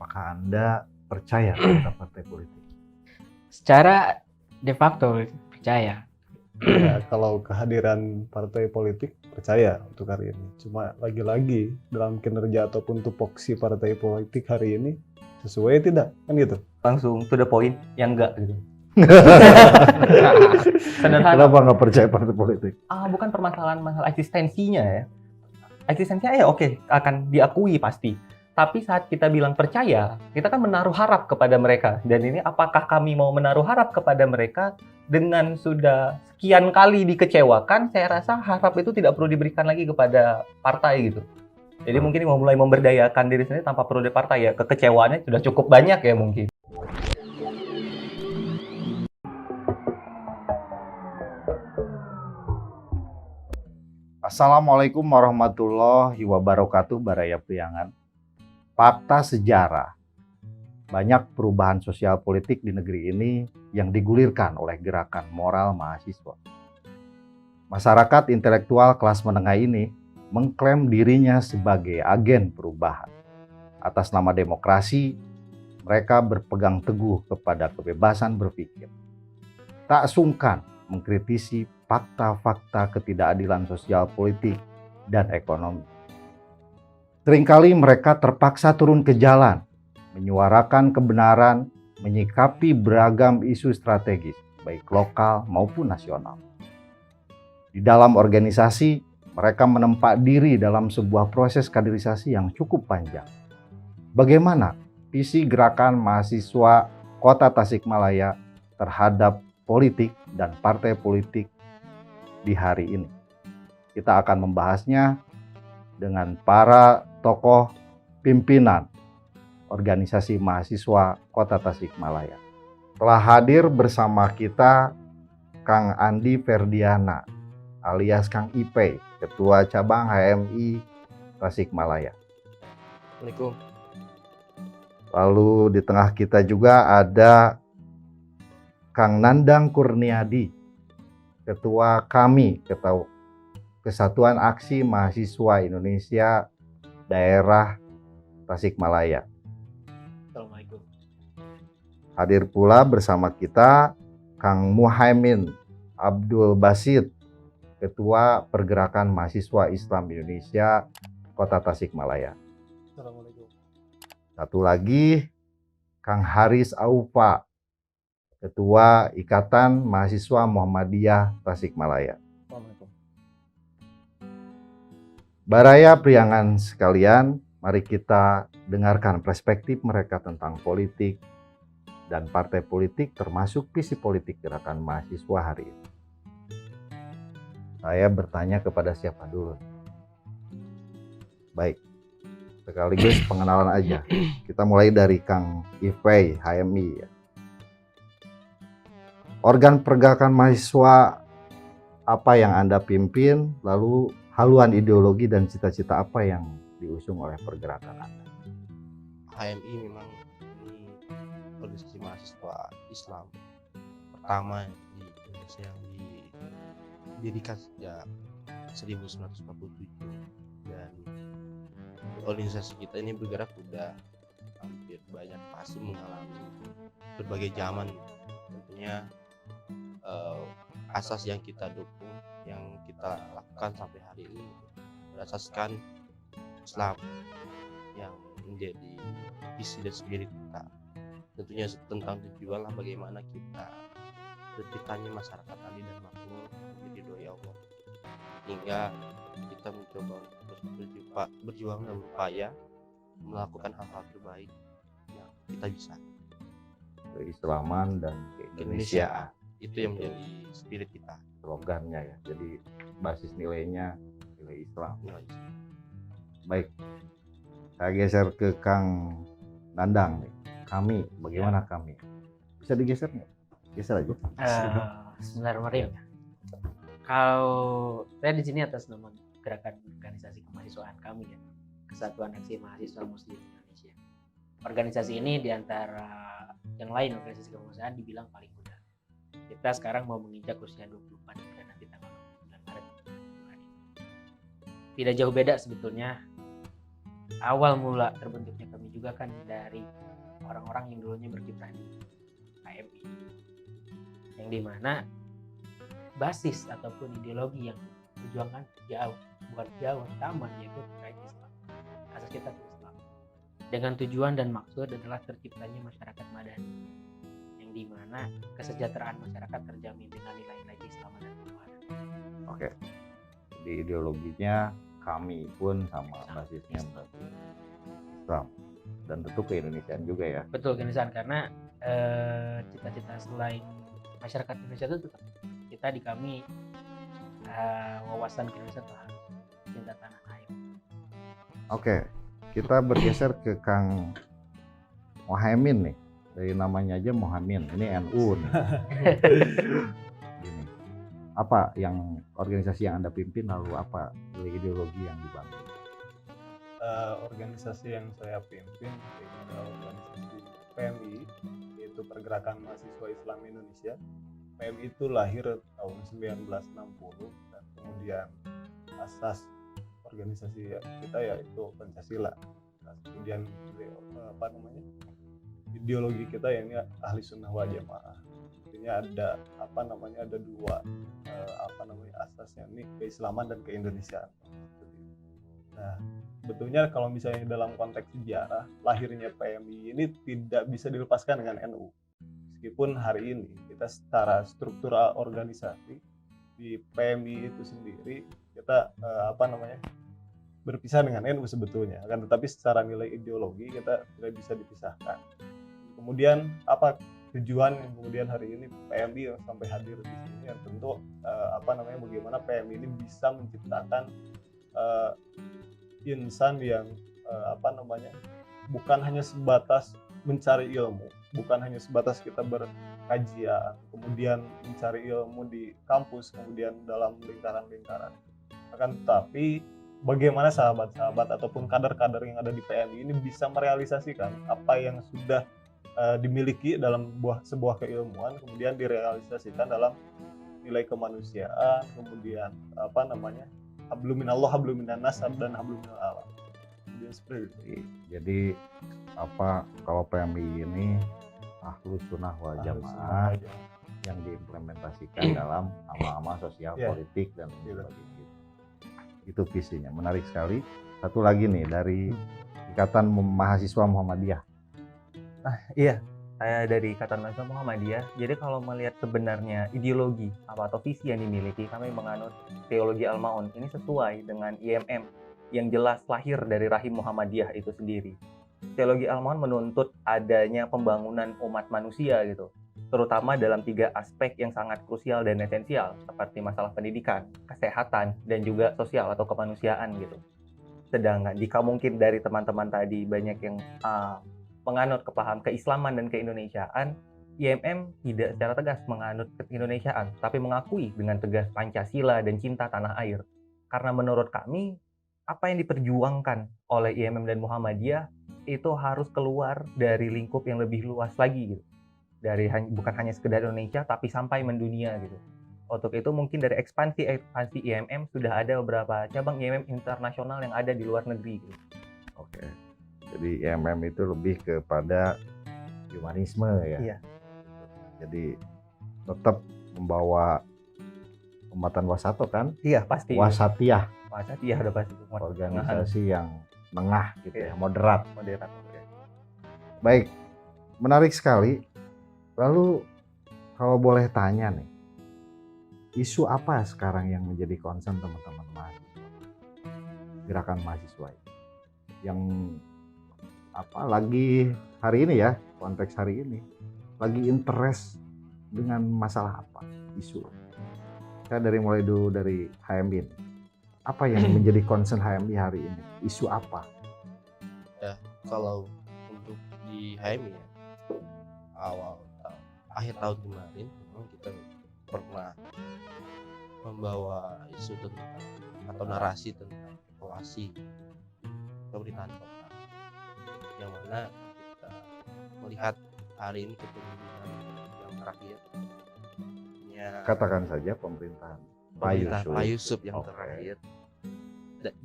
Apakah Anda percaya terhadap partai politik? Secara de facto percaya. Ya, kalau kehadiran partai politik percaya untuk hari ini. Cuma lagi-lagi dalam kinerja ataupun tupoksi partai politik hari ini sesuai tidak, kan gitu. Langsung to the point, yang enggak gitu. Kenapa nggak percaya partai politik? Bukan permasalahan masalah eksistensinya ya. Eksistensinya ya oke, akan diakui pasti. Tapi saat kita bilang percaya, kita kan menaruh harap kepada mereka. Dan ini apakah kami mau menaruh harap kepada mereka dengan sudah sekian kali dikecewakan, saya rasa harap itu tidak perlu diberikan lagi kepada partai gitu. Jadi mungkin mau mulai memberdayakan diri sendiri tanpa perlu di partai ya. Kekecewaannya sudah cukup banyak ya mungkin. Assalamualaikum warahmatullahi wabarakatuh, Baraya Priangan. Fakta sejarah. Banyak perubahan sosial politik di negeri ini yang digulirkan oleh gerakan moral mahasiswa. Masyarakat intelektual kelas menengah ini mengklaim dirinya sebagai agen perubahan. Atas nama demokrasi, mereka berpegang teguh kepada kebebasan berpikir. Tak sungkan mengkritisi fakta-fakta ketidakadilan sosial politik dan ekonomi. Seringkali mereka terpaksa turun ke jalan, menyuarakan kebenaran, menyikapi beragam isu strategis, baik lokal maupun nasional. Di dalam organisasi, mereka menempa diri dalam sebuah proses kaderisasi yang cukup panjang. Bagaimana visi gerakan mahasiswa Kota Tasikmalaya terhadap politik dan partai politik di hari ini? Kita akan membahasnya dengan para tokoh pimpinan organisasi mahasiswa Kota Tasikmalaya. Telah hadir bersama kita Kang Andi Ferdiana alias Kang Ipe, Ketua Cabang HMI Tasikmalaya. Assalamualaikum. Lalu di tengah kita juga ada Kang Nandang Kurniadi, Ketua KAMI, Kesatuan Aksi Mahasiswa Indonesia Daerah Tasikmalaya. Assalamualaikum. Hadir pula bersama kita Kang Muhaimin Abdul Basit, Ketua Pergerakan Mahasiswa Islam Indonesia Kota Tasikmalaya. Assalamualaikum. Satu lagi Kang Haris Aufa, Ketua Ikatan Mahasiswa Muhammadiyah Tasikmalaya. Assalamualaikum. Baraya Priangan sekalian, mari kita dengarkan perspektif mereka tentang politik dan partai politik termasuk visi politik gerakan mahasiswa hari ini. Saya bertanya kepada siapa dulu? Baik, sekaligus pengenalan aja. Kita mulai dari Kang Ifei, HMI ya. Organ pergerakan mahasiswa apa yang Anda pimpin, lalu haluan ideologi dan cita-cita apa yang diusung oleh pergerakan Anda? HMI memang ini organisasi mahasiswa Islam pertama di Indonesia yang didirikan sejak 1947, dan organisasi kita ini bergerak sudah hampir banyak fase mengalami berbagai zaman. Tentunya asas yang kita dukung, yang kita lakukan sampai hari ini berasaskan Islam yang menjadi visi dan spirit kita. Tentunya tentang tujuan lah bagaimana kita terciptanya masyarakat adil dan makmur menjadi ridho Allah, hingga kita mencoba terus berjuang dan berupaya melakukan hal-hal terbaik yang kita bisa. Keislaman dan keindonesiaan. Itu yang menjadi spirit kita, Slogannya ya. Jadi basis nilainya nilai Islam. Baik, saya geser ke Kang Nandang nih. Kami, bagaimana kami? Bisa digeser nggak? Geser aja. Bismillahirrahmanirrahim. Kalau saya di sini atas nama gerakan organisasi kemahasiswaan kami ya, Kesatuan Aksi Mahasiswa Muslim Indonesia. Organisasi ini diantara yang lain organisasi kemanusiaan dibilang paling muda. Kita sekarang mau menginjak usia 24 dan nanti tanggal 9 Maret tidak jauh beda sebetulnya. Awal mula terbentuknya kami juga kan dari orang-orang yang dulunya berkiprah di HMI, yang dimana basis ataupun ideologi yang diperjuangkan bukan jauh sama, yaitu terkait Islam. Asas kita itu Islam, dengan tujuan dan maksud adalah terciptanya masyarakat madani, yang dimana kesejahteraan masyarakat terjamin dengan nilai-nilai keislaman dan ketuhanan. Oke. Di ideologinya kami pun sama basisnya berarti Islam dan tentu keindonesiaan juga ya. Betul, keindonesiaan, karena cita-cita selain masyarakat Indonesia itu tetap kita di kami wawasan keindonesiaan itu harus cinta tanah air. Oke, kita bergeser ke Kang Mohaimin nih. Dari namanya aja Mohaimin, ini NU nih. Gini, apa yang organisasi yang Anda pimpin, lalu apa ideologi yang dibangun? Organisasi yang saya pimpin yaitu organisasi PMI, yaitu Pergerakan Mahasiswa Islam Indonesia. PMI itu lahir tahun 1960 dan kemudian asas organisasi kita yaitu Pancasila. Nah, kemudian ideologi kita yang ini ahli sunnah wal jamaah. Artinya ada dua asasnya, ini keislaman dan keindonesiaan. Nah, sebetulnya kalau misalnya dalam konteks sejarah lahirnya PMI ini tidak bisa dilepaskan dengan NU. Meskipun hari ini kita secara struktural organisasi di PMI itu sendiri kita berpisah dengan NU sebetulnya, kan, tetapi secara nilai ideologi kita tidak bisa dipisahkan. Kemudian apa tujuan yang kemudian hari ini PMI sampai hadir di sini, yang tentu bagaimana PMI ini bisa menciptakan insan yang bukan hanya sebatas mencari ilmu, bukan hanya sebatas kita berkajian, kemudian mencari ilmu di kampus, kemudian dalam lingkaran-lingkaran, akan tetapi bagaimana sahabat-sahabat ataupun kader-kader yang ada di PMI ini bisa merealisasikan apa yang sudah dimiliki dalam sebuah keilmuan, kemudian direalisasikan dalam nilai kemanusiaan, kemudian hablum minallah, hablum minannas, dan hablum minal alam. Jadi kalau PMI ini ahlus sunnah wal jamaah yang diimplementasikan dalam amal-amal sosial, politik dan sebagainya. Itu visinya, menarik sekali. Satu lagi nih dari Ikatan Mahasiswa Muhammadiyah. Iya, saya dari Ikatan Mahasiswa Muhammadiyah. Jadi kalau melihat sebenarnya ideologi atau visi yang dimiliki, kami menganut teologi Al-Ma'un. Ini sesuai dengan IMM yang jelas lahir dari rahim Muhammadiyah itu sendiri. Teologi Al-Ma'un menuntut adanya pembangunan umat manusia gitu, terutama dalam 3 aspek yang sangat krusial dan esensial, seperti masalah pendidikan, kesehatan, dan juga sosial atau kemanusiaan gitu. Sedangkan jika mungkin dari teman-teman tadi banyak yang menganut kepaham keislaman dan keindonesiaan, IMM tidak secara tegas menganut keindonesiaan, tapi mengakui dengan tegas Pancasila dan cinta tanah air. Karena menurut kami, apa yang diperjuangkan oleh IMM dan Muhammadiyah itu harus keluar dari lingkup yang lebih luas lagi gitu. Bukan hanya sekedar Indonesia, tapi sampai mendunia gitu. Untuk itu mungkin dari ekspansi IMM sudah ada beberapa cabang IMM internasional yang ada di luar negeri gitu. Oke. Jadi IMM itu lebih kepada humanisme ya. Iya. Jadi tetap membawa ummatan wasato kan? Iya, pasti. Wasatiyah. Wasatiyah udah pasti. Organisasi yang tengah gitu ya, moderat. Moderat. Baik. Menarik sekali. Lalu kalau boleh tanya nih, isu apa sekarang yang menjadi concern teman-teman mahasiswa? Gerakan mahasiswa yang lagi hari ini ya, konteks hari ini lagi interest dengan masalah apa, isu? Saya mulai dulu dari HMI. Apa yang menjadi concern HMI hari ini? Isu apa? Ya, kalau untuk di HMI ya, akhir tahun kemarin memang kita pernah membawa isu tentang atau narasi tentang evaluasi pemerintahan kota, yang mana kita melihat hari ini kepemimpinan yang terakhir Katakan saja pemerintahan Pak Yusuf yang terakhir,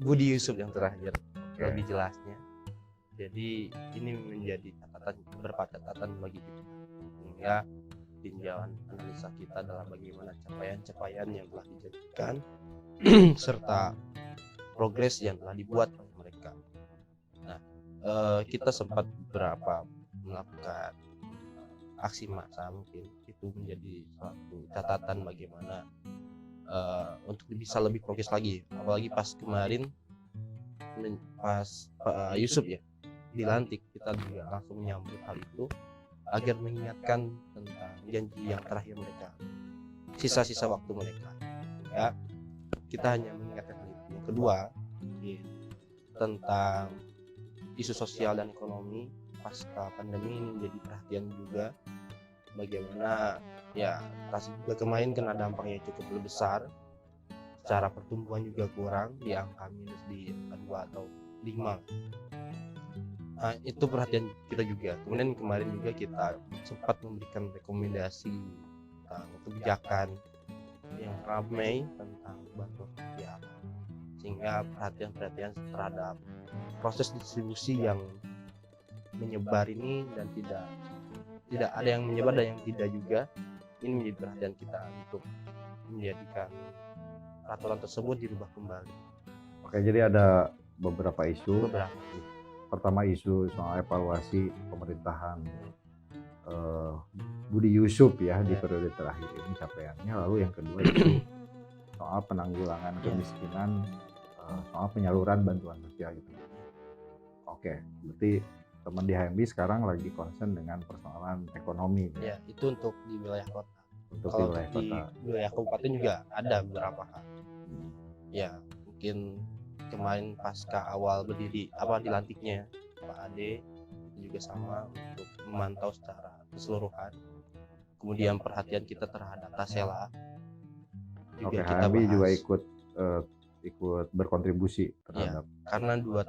Budi Yusuf yang terakhir Oke. lebih jelasnya. Jadi ini menjadi beberapa catatan bagi kita, sehingga tinjauan analisa kita adalah bagaimana capaian-capaian yang telah dijadikan serta progres yang telah dibuat oleh mereka. Nah, kita sempat beberapa melakukan aksi massa, mungkin itu menjadi suatu catatan bagaimana untuk bisa lebih progres lagi, apalagi pas kemarin pas Pak Yusuf ya dilantik, kita juga langsung menyambut hal itu agar mengingatkan tentang janji yang terakhir mereka, sisa-sisa waktu mereka. Ya, kita hanya mengingatkan hal itu. Yang kedua, tentang isu sosial dan ekonomi pasca pandemi ini menjadi perhatian juga, bagaimana ya Tasik juga kemarin kena dampak yang cukup lebih besar, secara pertumbuhan juga kurang di angka minus di angka 2 atau 5. Nah, itu perhatian kita juga. Kemudian kemarin juga kita sempat memberikan rekomendasi tentang kebijakan yang ramai tentang bantuan sosial, sehingga perhatian terhadap proses distribusi yang menyebar ini dan tidak ada yang menyebar dan yang tidak juga, ini menjadi perhatian kita untuk menjadikan peraturan tersebut dirubah kembali. Oke, jadi ada beberapa isu. Beberapa Pertama, isu soal evaluasi pemerintahan Budi Yusuf ya di periode terakhir ini capaiannya. Lalu yang kedua isu soal penanggulangan kemiskinan, soal penyaluran bantuan sosial gitu. Oke, berarti teman di HMB sekarang lagi concern dengan persoalan ekonomi ya, itu untuk di wilayah kota. untuk di Kalau wilayah di kota. wilayah kabupaten juga ada beberapa hal. Ya, mungkin kemarin pasca awal berdiri dilantiknya Pak Ade itu juga sama untuk memantau secara keseluruhan. Kemudian perhatian kita terhadap Tasela Oke, juga kita HMB bahas. juga ikut berkontribusi terhadap Karena 1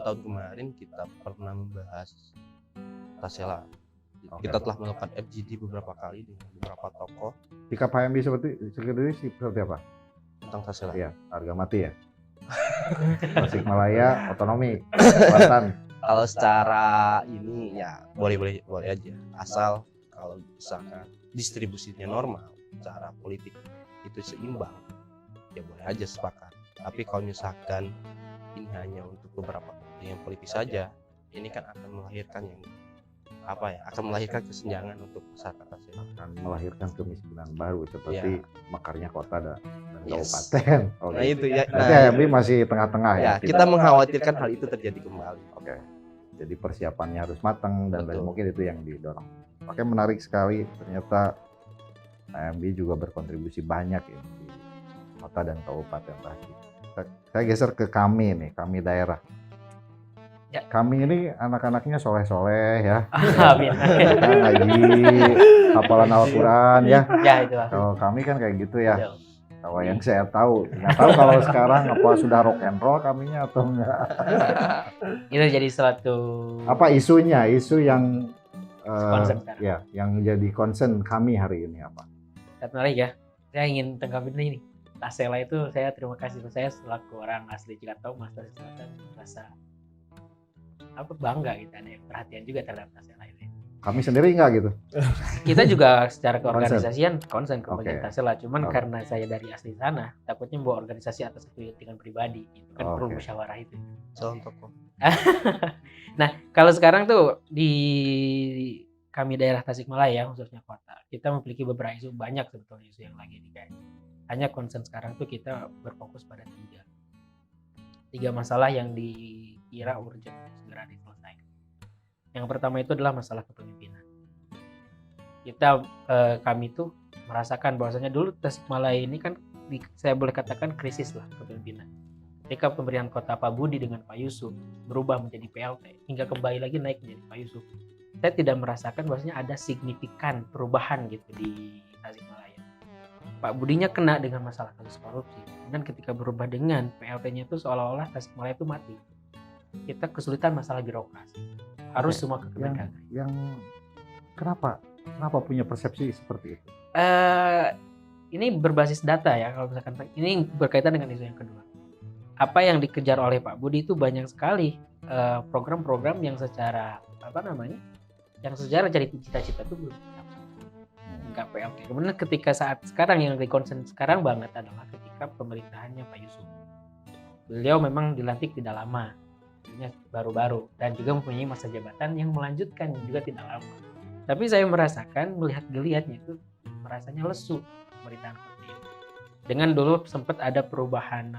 tahun kemarin kita pernah membahas Tasela. Oke. Kita telah melakukan FGD beberapa kali dengan beberapa tokoh sikap HMB seperti apa? tentang Tasela. Ya, harga mati ya. Tasikmalaya otonomi Selatan. Kalau secara ini ya boleh aja, asal kalau misalkan distribusinya normal, secara politik itu seimbang, ya boleh aja sepakat. Tapi kalau misalkan ini hanya untuk beberapa yang politis saja, ini kan akan melahirkan kesenjangan untuk masyarakat Tasik. Akan melahirkan kemiskinan baru seperti mekarnya kota dan Yes. kabupaten. Oke. Nah itu ya. Berarti HMB masih tengah-tengah ya. Ya, kita mengkhawatirkan hal itu terjadi kembali. Oke. Jadi persiapannya harus matang dan Betul. mungkin itu yang didorong. Oke, menarik sekali. Ternyata HMB juga berkontribusi banyak ya di kota dan kabupaten Tasik. Saya geser ke kami nih, kami daerah. Ya. Kami ini anak-anaknya soleh-soleh ya. Amin. Kita ngaji, hafalan Al-Quran ya. Ya itu lah. Kalau kami kan kayak gitu ya. Betul. Kalau yang saya tahu, nggak tahu kalau sekarang apa sudah rock and roll kaminya atau enggak. Itu jadi suatu Apa isunya? Isu yang concern sekarang. ya, yang jadi concern kami hari ini apa? Sangat menarik ya. Saya ingin tanggapi dulu ini. Tasela itu saya terima kasih, saya selaku orang asli Cikatau, Mas Tasik Selatan, merasa bangga gitu, ada yang perhatian juga terhadap Tasela ini. Kami sendiri enggak gitu? Kita juga secara Concern. keorganisasian concern ke bagian Oke. Tasela, cuman Oke. karena saya dari asli sana, takutnya bawa organisasi atas kepentingan pribadi, itu kan perlu Oke. musyawarah itu. Calon tokoh. Nah, kalau sekarang tuh di kami daerah Tasikmalaya khususnya kota, kita memiliki beberapa isu, banyak sebetulnya isu yang lagi dikaji. Hanya concern sekarang tuh kita berfokus pada tiga masalah yang dikira urgent segera diselesaikan. Yang pertama itu adalah masalah kepemimpinan. Kami tuh merasakan bahwasanya dulu Tasikmalaya ini kan saya boleh katakan krisis lah kepemimpinan. Ketika pemerintahan kota Pak Budi dengan Pak Yusuf berubah menjadi PLT hingga kembali lagi naik menjadi Pak Yusuf, saya tidak merasakan bahwasanya ada signifikan perubahan gitu di Tasikmalaya. Pak Budinya kena dengan masalah kasus korupsi, dan ketika berubah dengan PLT-nya itu seolah-olah Tasikmalaya itu mati. Kita kesulitan masalah birokrasi, harus Oke. semua ke Kementerian. Yang kenapa punya persepsi seperti itu? Ini berbasis data ya, kalau misalkan ini berkaitan dengan isu yang kedua. apa yang dikejar oleh Pak Budi itu banyak sekali program-program yang secara yang secara jadi cita-cita itu belum tercapai. Oke. Kemudian ketika saat sekarang yang concern sekarang banget adalah ketika pemerintahannya Pak Yusuf. Beliau memang dilantik tidak lama, baru-baru, dan juga mempunyai masa jabatan yang melanjutkan juga tidak lama. Tapi saya merasakan melihat geliatnya itu merasanya lesu pemerintahan seperti ini. Dengan dulu sempat ada perubahan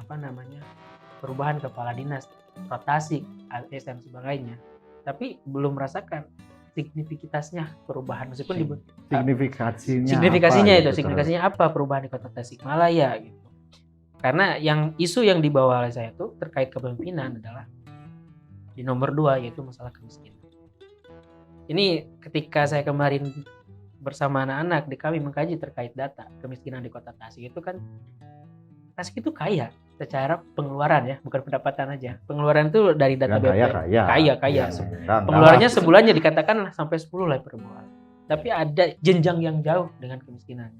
perubahan kepala dinas, rotasi, ASN sebagainya, tapi belum merasakan signifitasnya perubahan meskipun signifikasinya apa perubahan di Kota Tasikmalaya gitu. Karena yang isu yang dibawa oleh saya itu terkait kepemimpinan adalah di nomor 2 yaitu masalah kemiskinan. Ini ketika saya kemarin bersama anak-anak kami mengkaji terkait data kemiskinan di Kota Tasik itu kan Tasik itu kaya secara pengeluaran ya, bukan pendapatan aja. Pengeluaran itu dari data BPS kaya. Pengeluarannya sebulannya dikatakan sampai 10 lah per bulan. Tapi ada jenjang yang jauh dengan kemiskinan.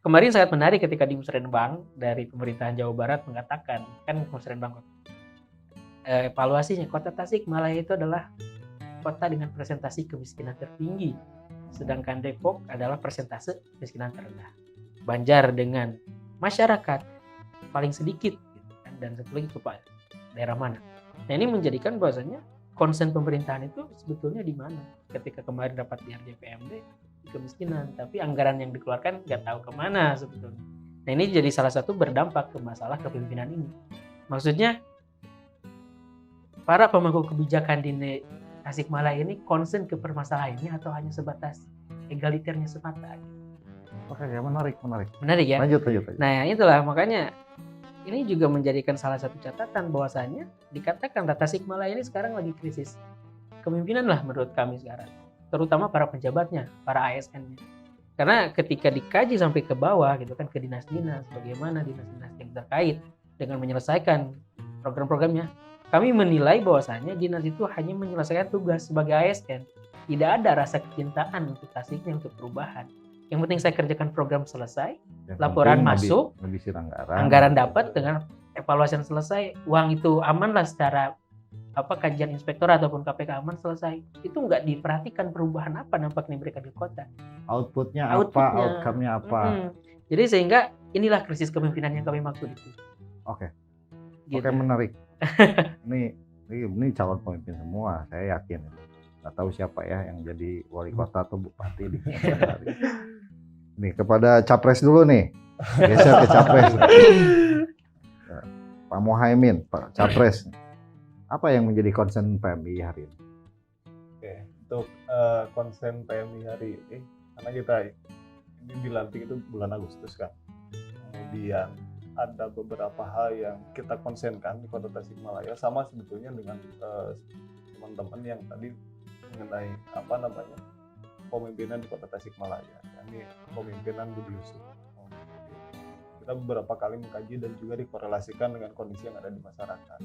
Kemarin sangat menarik ketika di Musrenbang dari pemerintahan Jawa Barat mengatakan, kan Musrenbang evaluasinya Kota Tasikmalaya itu adalah kota dengan presentasi kemiskinan tertinggi, sedangkan Depok adalah persentase kemiskinan terendah. Banjar dengan masyarakat paling sedikit gitu kan, dan satu lagi Pak daerah mana. Nah ini menjadikan bahwasanya konsen pemerintahan itu sebetulnya di mana. Ketika kemarin dapat di RJPMD di kemiskinan, tapi anggaran yang dikeluarkan nggak tahu kemana sebetulnya. Nah ini jadi salah satu berdampak ke masalah kepemimpinan ini. Maksudnya para pemangku kebijakan di Tasikmalaya ini konsen ke permasalahannya atau hanya sebatas egaliternya semata? Oke, ya menarik. Menarik ya. Lanjut. Nah itulah makanya ini juga menjadikan salah satu catatan bahwasanya dikatakan Tasikmalaya ini sekarang lagi krisis kepemimpinan lah menurut kami sekarang, terutama para penjabatnya, para ASN-nya. Karena ketika dikaji sampai ke bawah gitu kan, ke dinas-dinas, bagaimana dinas-dinas yang terkait dengan menyelesaikan program-programnya, kami menilai bahwasanya dinas itu hanya menyelesaikan tugas sebagai ASN, tidak ada rasa kecintaan untuk Tasiknya untuk perubahan. Yang penting saya kerjakan program selesai, laporan masuk, anggaran dapat dengan evaluasi selesai, uang itu aman lah secara kajian inspektor ataupun KPK aman selesai. Itu nggak diperhatikan perubahan apa nampaknya mereka di kota. Outputnya apa, outcome-nya apa. Jadi sehingga inilah krisis kepemimpinan yang kami maksud itu. Oke, menarik. ini calon pemimpin semua, saya yakin. Nggak tahu siapa ya yang jadi wali kota atau bupati di hari. Nih kepada capres dulu nih, geser ke capres. Pak Muhaimin, Pak Capres, apa yang menjadi concern PMI hari ini? Oke, untuk concern PMI hari ini, karena kita ini dilantik itu bulan Agustus kan, kemudian ada beberapa hal yang kita konsenkan di Kota Tasikmalaya, sama sebetulnya dengan teman-teman yang tadi mengenai pemimpinan di Kota Tasikmalaya, ini pemimpinan Budi Yusuf. Kita beberapa kali mengkaji dan juga dikorelasikan dengan kondisi yang ada di masyarakat.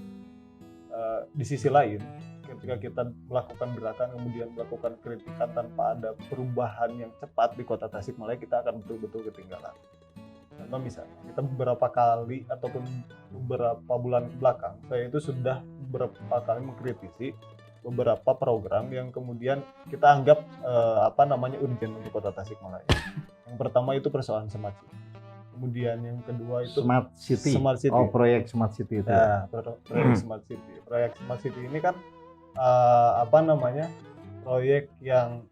Di sisi lain, ketika kita melakukan gerakan kemudian melakukan kritikan tanpa ada perubahan yang cepat di Kota Tasikmalaya, kita akan betul-betul ketinggalan. Contoh misalnya, kita beberapa kali ataupun beberapa bulan belakang, saya itu sudah beberapa kali mengkritisi beberapa program yang kemudian kita anggap urgent untuk Kota Tasikmalaya. Yang pertama itu persoalan smart city. Kemudian yang kedua itu smart city. Oh, proyek smart city itu. Ya, proyek smart city. Proyek smart city ini kan proyek yang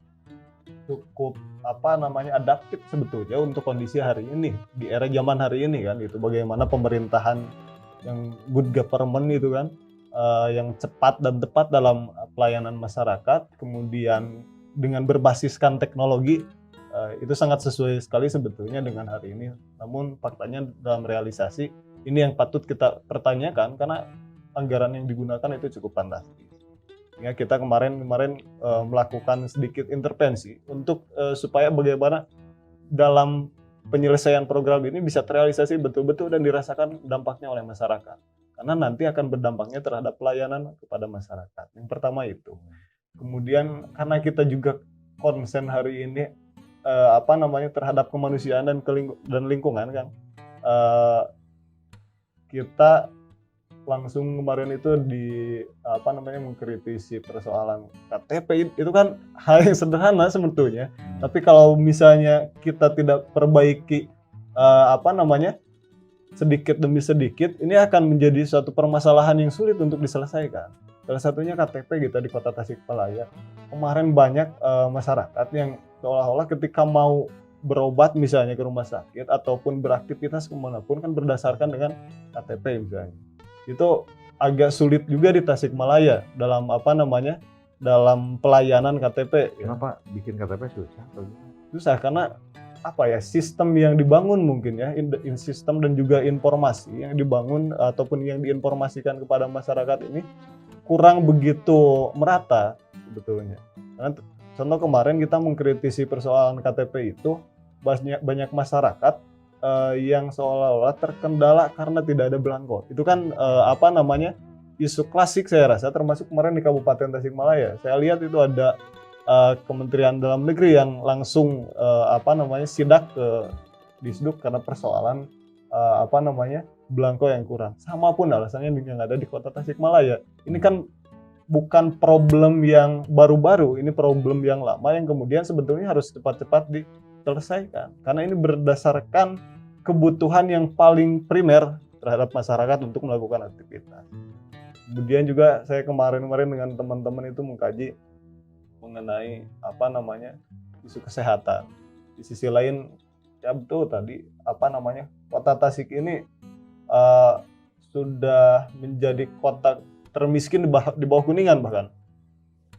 cukup adaptif sebetulnya untuk kondisi hari ini, di era zaman hari ini kan, itu bagaimana pemerintahan yang good government itu kan, yang cepat dan tepat dalam pelayanan masyarakat, kemudian dengan berbasiskan teknologi, itu sangat sesuai sekali sebetulnya dengan hari ini. Namun faktanya dalam realisasi ini yang patut kita pertanyakan, karena anggaran yang digunakan itu cukup fantastis. Ya, kita kemarin melakukan sedikit intervensi untuk supaya bagaimana dalam penyelesaian program ini bisa terrealisasi betul-betul dan dirasakan dampaknya oleh masyarakat. Karena nanti akan berdampaknya terhadap pelayanan kepada masyarakat. Yang pertama itu. Kemudian karena kita juga konsen hari ini terhadap kemanusiaan dan lingkungan kan, kita langsung kemarin itu mengkritisi persoalan KTP itu kan hal yang sederhana sebetulnya. Tapi kalau misalnya kita tidak perbaiki sedikit demi sedikit, ini akan menjadi suatu permasalahan yang sulit untuk diselesaikan. Salah satunya KTP gitu di Kota Tasikmalaya. Kemarin banyak masyarakat yang seolah-olah ketika mau berobat misalnya ke rumah sakit ataupun beraktivitas kemanapun kan berdasarkan dengan KTP misalnya. Itu agak sulit juga di Tasikmalaya dalam dalam pelayanan KTP. Kenapa bikin KTP susah? Susah karena sistem yang dibangun mungkin ya, sistem dan juga informasi yang dibangun ataupun yang diinformasikan kepada masyarakat ini kurang begitu merata sebetulnya. Karena contoh kemarin kita mengkritisi persoalan KTP itu banyak masyarakat yang seolah-olah terkendala karena tidak ada belangko. Itu kan isu klasik saya rasa, termasuk kemarin di Kabupaten Tasikmalaya. Saya lihat itu ada Kementerian Dalam Negeri yang langsung sidak ke Disduk karena persoalan belangko yang kurang. Sama pun alasannya yang ada di Kota Tasikmalaya. Ini kan bukan problem yang baru-baru, ini problem yang lama yang kemudian sebetulnya harus cepat-cepat diselesaikan. Karena ini berdasarkan kebutuhan yang paling primer terhadap masyarakat untuk melakukan aktivitas. Kemudian juga saya kemarin dengan teman-teman itu mengkaji mengenai isu kesehatan. Di sisi lain ya betul tadi Kota Tasik ini sudah menjadi kota termiskin di bawah Kuningan bahkan.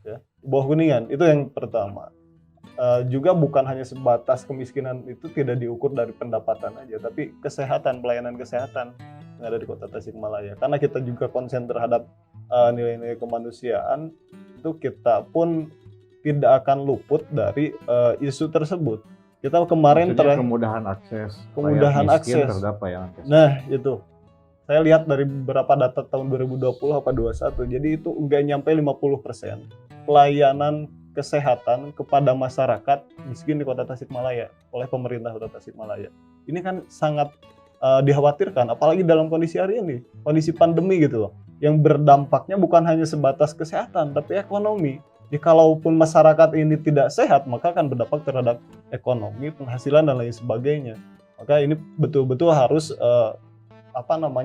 Ya, di bawah Kuningan itu yang pertama. Juga bukan hanya sebatas kemiskinan itu tidak diukur dari pendapatan aja, tapi kesehatan, pelayanan kesehatan yang ada di Kota Tasikmalaya. Karena kita juga konsen terhadap nilai-nilai kemanusiaan, itu kita pun tidak akan luput dari isu tersebut. Kita kemarin kemudahan akses terhadap pelayanan kesehatan. Nah, itu. Saya lihat dari beberapa data tahun 2020 apa 2021, jadi itu enggak nyampe 50% pelayanan kesehatan kepada masyarakat miskin di Kota Tasikmalaya oleh pemerintah Kota Tasikmalaya. Ini kan sangat dikhawatirkan, apalagi dalam kondisi hari ini, kondisi pandemi gitu loh, yang berdampaknya bukan hanya sebatas kesehatan, tapi ekonomi. Jadi kalaupun masyarakat ini tidak sehat, maka akan berdampak terhadap ekonomi, penghasilan dan lain sebagainya. Maka ini betul-betul harus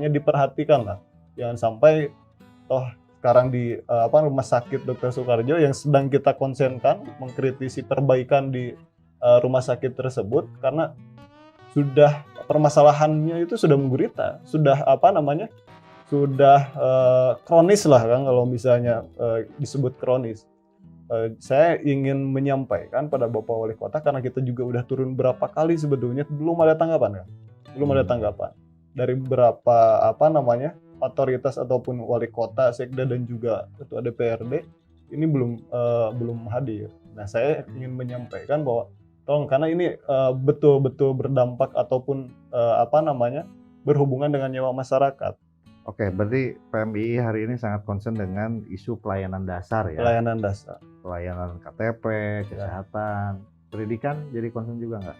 diperhatikan lah. Jangan sampai sekarang di Rumah Sakit Dr. Soekarjo yang sedang kita konsenkan mengkritisi perbaikan di rumah sakit tersebut karena sudah permasalahannya itu sudah menggurita, sudah sudah kronis lah kan kalau misalnya disebut kronis. Saya ingin menyampaikan pada Bapak Wali Kota karena kita juga udah turun berapa kali sebetulnya belum ada tanggapan kan, belum ada tanggapan dari beberapa otoritas ataupun wali kota, sekda dan juga ketua DPRD ini belum hadir. Nah, saya ingin menyampaikan bahwa tolong karena ini betul-betul berdampak ataupun berhubungan dengan nyawa masyarakat. Oke, berarti PMII hari ini sangat concern dengan isu pelayanan dasar ya. Pelayanan dasar. Pelayanan KTP, kesehatan, pendidikan jadi concern juga nggak?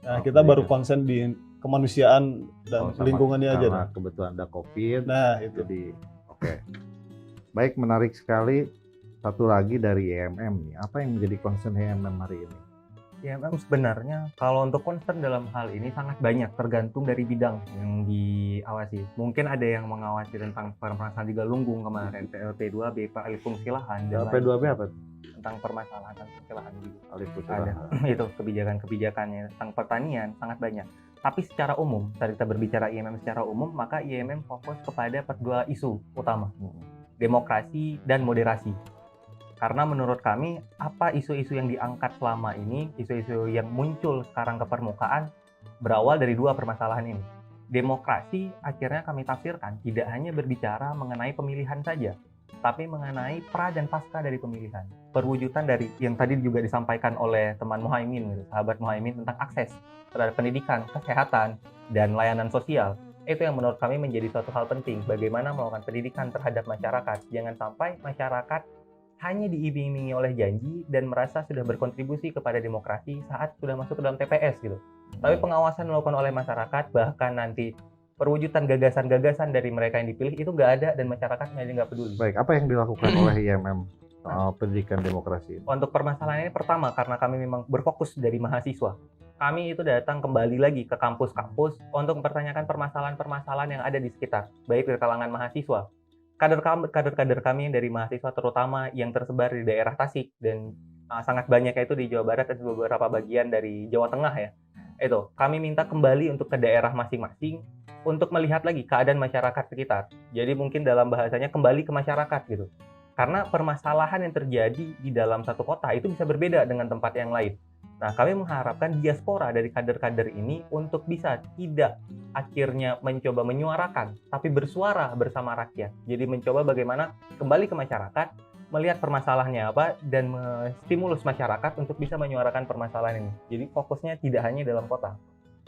Nah, kita baru concern di kemanusiaan dan lingkungannya aja. Karena kebetulan ada COVID. Nah, itu. Jadi, oke. Baik, menarik sekali. Satu lagi dari YMM nih. Apa yang menjadi concern YMM hari ini? YMM sebenarnya kalau untuk concern dalam hal ini sangat banyak, tergantung dari bidang yang diawasi. Mungkin ada yang mengawasi tentang permasalahan di Galunggung kemarin, PLP2B, alih fungsi lahan. PLP2B apa? Tentang permasalahan fungsi lahan juga. Alih fungsi Ada itu kebijakan-kebijakannya tentang pertanian sangat banyak. Tapi secara umum, saat kita berbicara IMM secara umum, maka IMM fokus kepada dua isu utama, demokrasi dan moderasi. Karena menurut kami, apa isu-isu yang diangkat selama ini, isu-isu yang muncul sekarang ke permukaan, berawal dari dua permasalahan ini. Demokrasi akhirnya kami tafsirkan tidak hanya berbicara mengenai pemilihan saja, tapi mengenai pra dan pasca dari pemilihan. Perwujudan dari yang tadi juga disampaikan oleh teman Muhaimin, sahabat Muhaimin, tentang akses terhadap pendidikan, kesehatan, dan layanan sosial. Itu yang menurut kami menjadi suatu hal penting, bagaimana melakukan pendidikan terhadap masyarakat. Jangan sampai masyarakat hanya diiming-imingi oleh janji dan merasa sudah berkontribusi kepada demokrasi saat sudah masuk ke dalam TPS gitu. Tapi pengawasan dilakukan oleh masyarakat, bahkan nanti perwujudan gagasan-gagasan dari mereka yang dipilih itu nggak ada dan masyarakatnya aja nggak peduli. Baik, apa yang dilakukan oleh IMM soal pendidikan demokrasi ini? Untuk permasalahan ini pertama karena kami memang berfokus dari mahasiswa. Kami itu datang kembali lagi ke kampus-kampus untuk mempertanyakan permasalahan-permasalahan yang ada di sekitar, baik dari kalangan mahasiswa. Kader-kader kami dari mahasiswa terutama yang tersebar di daerah Tasik dan sangat banyak itu di Jawa Barat dan beberapa bagian dari Jawa Tengah ya. Itu, kami minta kembali untuk ke daerah masing-masing untuk melihat lagi keadaan masyarakat sekitar. Jadi mungkin dalam bahasanya kembali ke masyarakat gitu. Karena permasalahan yang terjadi di dalam satu kota itu bisa berbeda dengan tempat yang lain. Nah, kami mengharapkan diaspora dari kader-kader ini untuk bisa tidak akhirnya mencoba menyuarakan, tapi bersuara bersama rakyat. Jadi mencoba bagaimana kembali ke masyarakat, melihat permasalahannya apa, dan menstimulus masyarakat untuk bisa menyuarakan permasalahan ini. Jadi fokusnya tidak hanya dalam kota.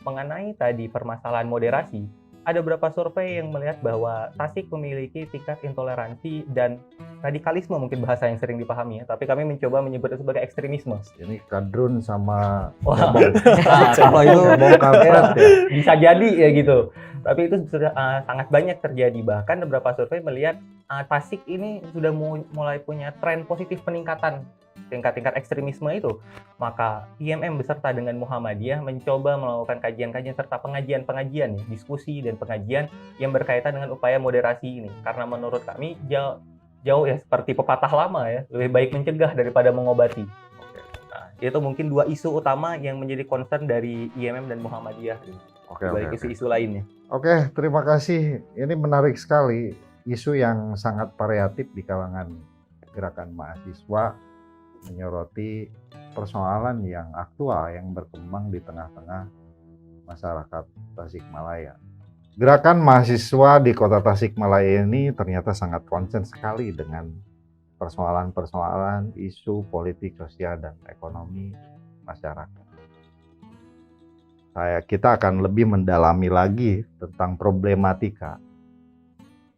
Mengenai tadi permasalahan moderasi, ada beberapa survei yang melihat bahwa Tasik memiliki tingkat intoleransi dan radikalisme mungkin bahasa yang sering dipahami ya, tapi kami mencoba menyebut itu sebagai ekstremisme. Ini kadrun sama Wah, bom kalau itu kampret ya. bisa jadi ya gitu. Tapi itu sudah sangat banyak terjadi. Bahkan beberapa survei melihat Tasik ini sudah mulai punya tren positif peningkatan tingkat-tingkat ekstremisme itu. Maka IMM beserta dengan Muhammadiyah mencoba melakukan kajian-kajian serta pengajian-pengajian, diskusi dan pengajian yang berkaitan dengan upaya moderasi ini. Karena menurut kami jauh ya seperti pepatah lama ya, lebih baik mencegah daripada mengobati. Nah, itu mungkin dua isu utama yang menjadi concern dari IMM dan Muhammadiyah. Oke. Baik isu-isu lainnya. Oke, terima kasih. Ini menarik sekali, isu yang sangat variatif di kalangan gerakan mahasiswa menyoroti persoalan yang aktual yang berkembang di tengah-tengah masyarakat Tasikmalaya. Gerakan mahasiswa di kota Tasikmalaya ini ternyata sangat konsen sekali dengan persoalan-persoalan isu politik, sosial, dan ekonomi masyarakat. Kita akan lebih mendalami lagi tentang problematika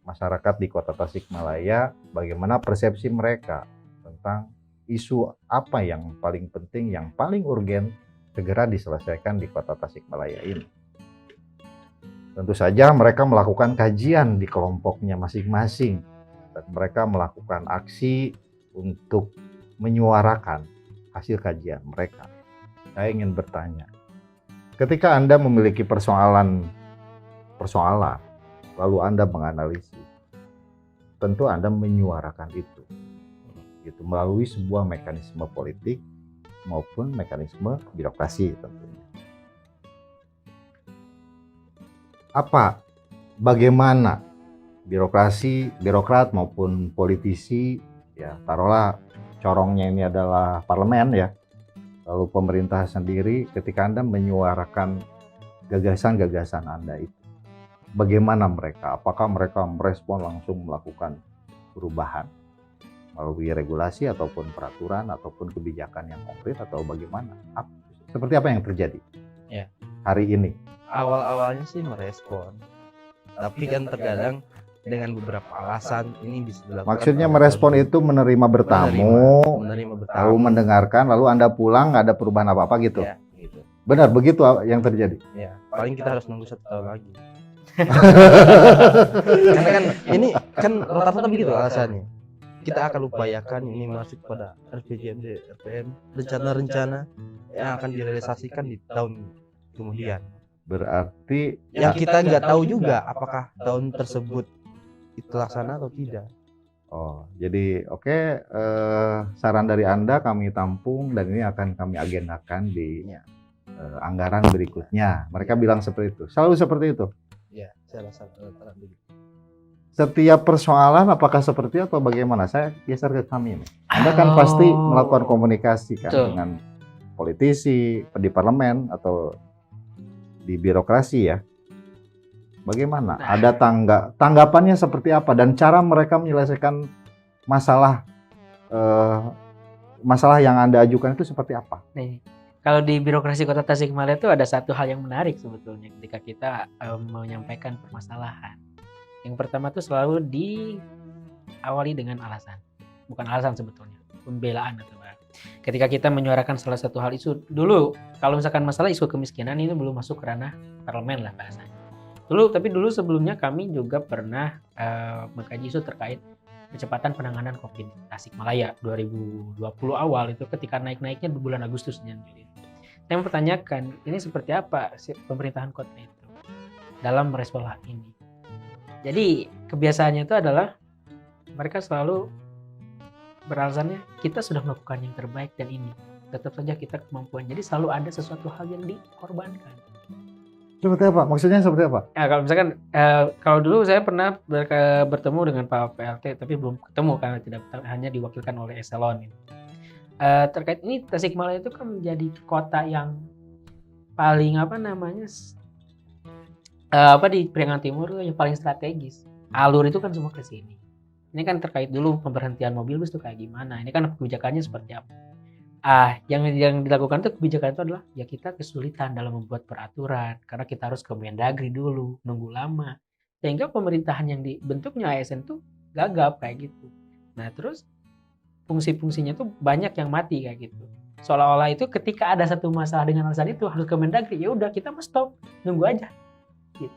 masyarakat di kota Tasikmalaya, bagaimana persepsi mereka tentang isu apa yang paling penting, yang paling urgen segera diselesaikan di kota Tasikmalaya ini. Tentu saja mereka melakukan kajian di kelompoknya masing-masing dan mereka melakukan aksi untuk menyuarakan hasil kajian mereka. Saya ingin bertanya, ketika Anda memiliki persoalan, lalu Anda menganalisis, tentu Anda menyuarakan itu melalui sebuah mekanisme politik maupun mekanisme birokrasi tentunya. Bagaimana birokrat maupun politisi, ya taruhlah corongnya ini adalah parlemen ya, lalu pemerintah sendiri, ketika Anda menyuarakan gagasan-gagasan Anda itu, bagaimana mereka? Apakah mereka merespon langsung melakukan perubahan melalui regulasi ataupun peraturan ataupun kebijakan yang konkret atau bagaimana? Seperti apa yang terjadi hari ini? Awal-awalnya sih merespon, tapi kan terkadang dengan beberapa alasan ini bisa dilakukan. Maksudnya merespon itu menerima bertamu, lalu mendengarkan, lalu Anda pulang nggak ada perubahan apa-apa gitu? Ya, gitu. Benar begitu yang terjadi? Ya, paling kita harus nunggu 1 tahun lagi. Karena kan ini kan rata-rata begitu alasannya. Kita akan upayakan ini masuk pada RPJMD, RPM, rencana-rencana yang akan direalisasikan di tahun kemudian. Berarti Yang kita nggak tahu juga apakah tahun tersebut itu laksana atau tidak. Jadi oke, saran dari Anda kami tampung dan ini akan kami agendakan di anggaran berikutnya. Mereka bilang seperti itu, selalu seperti itu. Ya, saya rasa begitu. Setiap persoalan apakah seperti atau bagaimana? Saya geser ke kami nih. Anda kan pasti melakukan komunikasi kan dengan politisi di parlemen atau di birokrasi ya. Bagaimana? Ada tanggapannya seperti apa dan cara mereka menyelesaikan masalah yang Anda ajukan itu seperti apa? Nih, kalau di birokrasi Kota Tasikmalaya itu ada satu hal yang menarik sebetulnya ketika kita menyampaikan permasalahan. Yang pertama tuh selalu diawali dengan alasan, bukan alasan sebetulnya, pembelaan atau apa. Ketika kita menyuarakan salah satu hal isu dulu, kalau misalkan masalah isu kemiskinan ini belum masuk ke ranah parlemen lah bahasanya. Tapi dulu sebelumnya kami juga pernah mengkaji isu terkait percepatan penanganan COVID di Tasikmalaya 2020 awal itu ketika naik-naiknya di bulan Agustus dan Juli. Saya mempertanyakan ini seperti apa pemerintahan kota itu dalam merespon hal ini. Jadi kebiasaannya itu adalah mereka selalu beralasannya kita sudah melakukan yang terbaik dan ini tetap saja kita kemampuan. Jadi selalu ada sesuatu hal yang dikorbankan. Seperti apa? Maksudnya seperti apa? Nah, kalau misalkan kalau dulu saya pernah bertemu dengan Pak PLT tapi belum ketemu karena tidak hanya diwakilkan oleh eselon. Terkait ini Tasikmalaya itu kan menjadi kota yang paling di Priangan Timur yang paling strategis. Alur itu kan semua ke sini. Ini kan terkait dulu pemberhentian mobil bus itu kayak gimana. Ini kan kebijakannya seperti apa. Yang dilakukan itu kebijakan itu adalah ya kita kesulitan dalam membuat peraturan karena kita harus ke Mendagri dulu, nunggu lama. Sehingga pemerintahan yang dibentuknya ASN itu gagap kayak gitu. Nah, terus fungsi-fungsinya tuh banyak yang mati kayak gitu. Seolah-olah itu ketika ada satu masalah dengan alasan itu harus ke Mendagri, ya udah kita mah stop, nunggu aja. Gitu.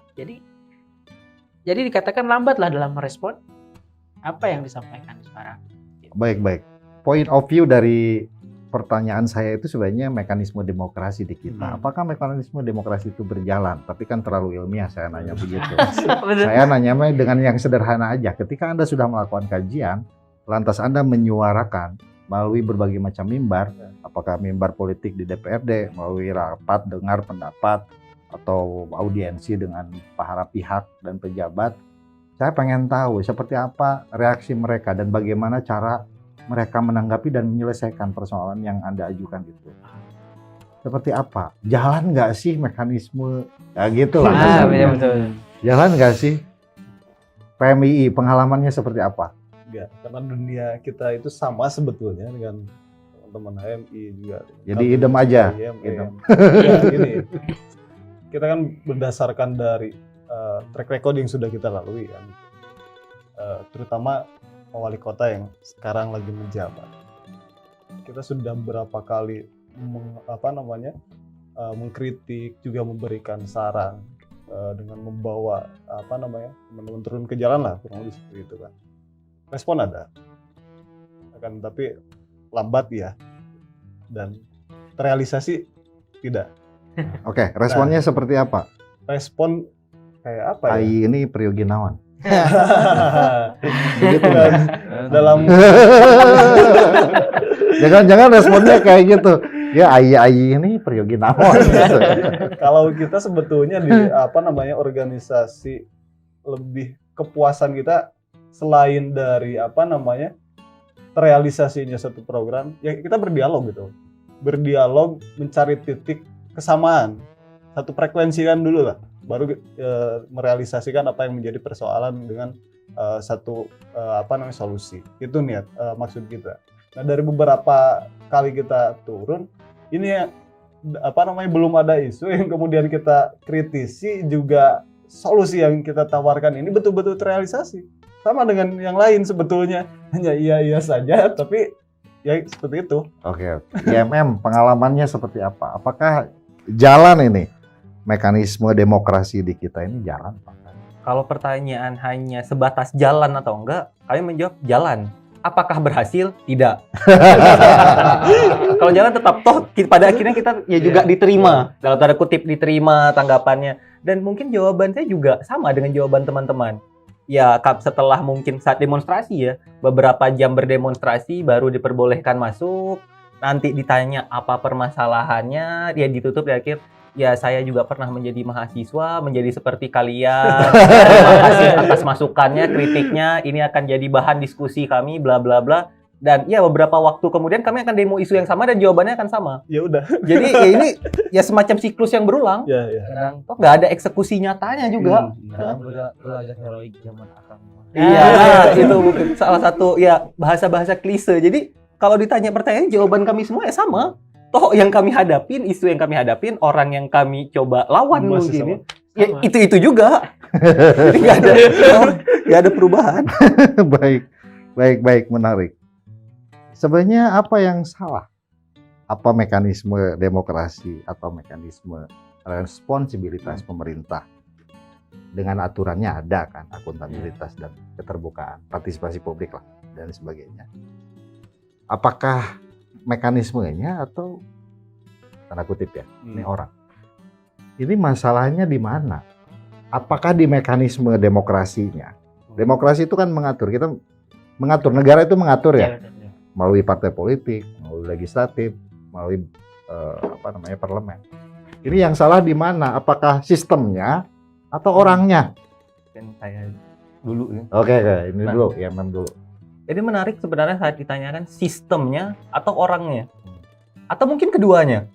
Jadi dikatakan lambatlah dalam merespon apa yang disampaikan sekarang. Gitu. Baik. Point of view dari pertanyaan saya itu sebenarnya mekanisme demokrasi di kita. Apakah mekanisme demokrasi itu berjalan? Tapi kan terlalu ilmiah saya nanya begitu. Saya nanya dengan yang sederhana aja. Ketika Anda sudah melakukan kajian, lantas Anda menyuarakan melalui berbagai macam mimbar, apakah mimbar politik di DPRD, melalui rapat dengar pendapat, atau audiensi dengan para pihak dan pejabat. Saya pengen tahu seperti apa reaksi mereka dan bagaimana cara mereka menanggapi dan menyelesaikan persoalan yang Anda ajukan itu. Seperti apa? Jalan nggak sih mekanisme? Ya gitu lah. Betul. Jalan nggak sih? PMII pengalamannya seperti apa? Ya, karena dunia kita itu sama sebetulnya dengan teman-teman HMI juga. Jadi idem aja. Ya, ini kita kan berdasarkan dari track record yang sudah kita lalui kan, terutama wali kota yang sekarang lagi menjabat. Kita sudah berapa kali mengkritik, juga memberikan saran dengan membawa teman-teman turun ke jalan lah, kurang lebih seperti itu kan. Respon ada, akan tapi lambat ya, dan terrealisasi tidak. Oke, responnya seperti apa? Respon kayak apa ya? AI ini Priyogi-Nawan. Begitu kan dalam jangan responnya kayak gitu. Ya AI ini Priyogi-Nawan. Kalau kita sebetulnya di organisasi, lebih kepuasan kita selain dari terrealisasinya satu program, ya kita berdialog gitu. Berdialog mencari titik kesamaan. Satu frekuensi kan dulu lah, baru merealisasikan apa yang menjadi persoalan dengan satu solusi. Itu niat maksud kita. Nah, dari beberapa kali kita turun, ini belum ada isu yang kemudian kita kritisi, juga solusi yang kita tawarkan ini betul-betul terrealisasi. Sama dengan yang lain sebetulnya, hanya iya saja, tapi ya seperti itu. Oke. IMM pengalamannya seperti apa? Apakah jalan ini mekanisme demokrasi di kita ini jalan? Kalau pertanyaan hanya sebatas jalan atau enggak, kami menjawab jalan. Apakah berhasil? Tidak. Kalau jalan tetap toh pada akhirnya kita ya juga diterima, dalam tanda kutip diterima tanggapannya. Dan mungkin jawaban saya juga sama dengan jawaban teman-teman. Ya setelah mungkin saat demonstrasi ya, beberapa jam berdemonstrasi baru diperbolehkan masuk. Nanti ditanya apa permasalahannya, dia ditutup di akhir. Ya saya juga pernah menjadi mahasiswa, menjadi seperti kalian. Terima kasih atas masukannya, kritiknya. Ini akan jadi bahan diskusi kami, bla bla bla. Dan ya beberapa waktu kemudian kami akan demo isu yang sama dan jawabannya akan sama. Ya udah. Jadi ya ini ya semacam siklus yang berulang. Ya. Dan toh nggak ada eksekusi nyatanya juga. Belajar heroik zaman akang. Iya, itu mungkin salah satu ya bahasa-bahasa klise. Jadi kalau ditanya pertanyaan, jawaban kami semua ya sama. Toh yang kami hadapin, isu yang kami hadapin, orang yang kami coba lawan mungkin ya itu juga. Jadi nggak ada perubahan. Baik, menarik. Sebenarnya apa yang salah? Apa mekanisme demokrasi atau mekanisme responsibilitas pemerintah dengan aturannya ada kan, akuntabilitas dan keterbukaan, partisipasi publik lah dan sebagainya. Apakah mekanismenya atau tanda kutip ya, ini orang. Ini masalahnya di mana? Apakah di mekanisme demokrasinya? Demokrasi itu kan mengatur, kita mengatur, negara itu mengatur ya, melalui partai politik, melalui legislatif, melalui parlemen. Ini yang salah di mana? Apakah sistemnya atau orangnya? Dan saya dulu ya. Oke, ini Nah. dulu, ya Mem dulu. Jadi menarik sebenarnya saat ditanyakan sistemnya atau orangnya, atau mungkin keduanya.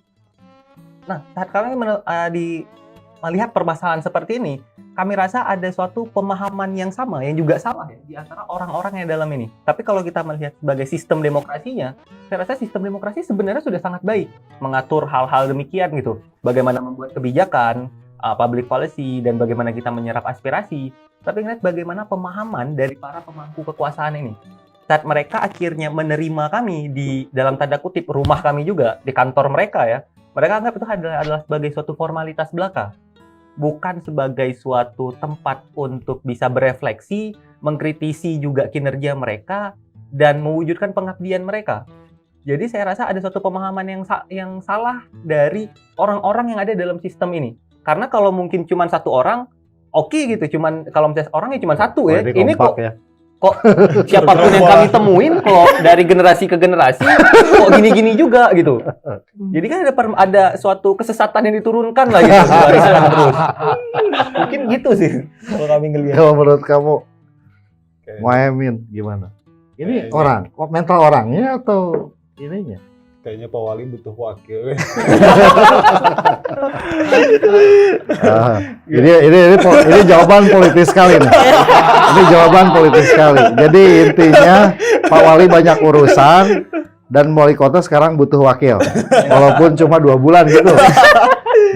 Nah, saat kami melihat permasalahan seperti ini, kami rasa ada suatu pemahaman yang sama, yang juga salah ya, di antara orang-orang yang dalam ini. Tapi kalau kita melihat sebagai sistem demokrasinya, saya rasa sistem demokrasi sebenarnya sudah sangat baik mengatur hal-hal demikian gitu. Bagaimana membuat kebijakan, public policy, dan bagaimana kita menyerap aspirasi. Tapi ingat bagaimana pemahaman dari para pemangku kekuasaan ini. Saat mereka akhirnya menerima kami di dalam tanda kutip rumah kami juga, di kantor mereka ya, mereka anggap itu adalah sebagai suatu formalitas belaka. Bukan sebagai suatu tempat untuk bisa berefleksi, mengkritisi juga kinerja mereka, dan mewujudkan pengabdian mereka. Jadi saya rasa ada suatu pemahaman yang salah dari orang-orang yang ada dalam sistem ini. Karena kalau mungkin cuma satu orang, oke gitu. Cuman kalau misalnya orangnya cuma satu ya, ini kok ya. kok siapapun yang kami temuin kok dari generasi ke generasi kok gini-gini juga gitu. Jadi kan ada suatu kesesatan yang diturunkan lah gitu diwariskan terus. Mungkin gitu sih kalau kami ngelihat. Kalau menurut kamu, Oke. Muhaimin gimana? Ini Kayaknya- orang, kok mental orangnya atau ininya? Kayaknya Pak Wali butuh wakil. Ini jawaban politis sekali nih. Ini jawaban politis sekali. Jadi intinya Pak Wali banyak urusan dan wali kota sekarang butuh wakil. Walaupun cuma 2 bulan gitu.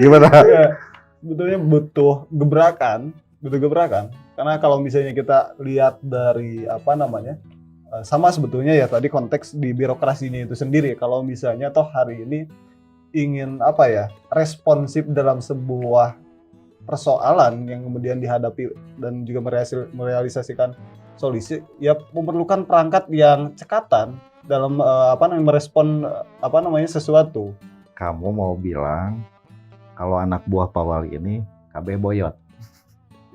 Gimana? Ya, sebetulnya butuh gebrakan. Karena kalau misalnya kita lihat dari sama sebetulnya ya tadi konteks di birokrasinya itu sendiri. Kalau misalnya toh hari ini ingin responsif dalam sebuah persoalan yang kemudian dihadapi dan juga merealisasikan solusi, ya memerlukan perangkat yang cekatan dalam merespon sesuatu. Kamu mau bilang kalau anak buah Pak Wali ini KB boyot?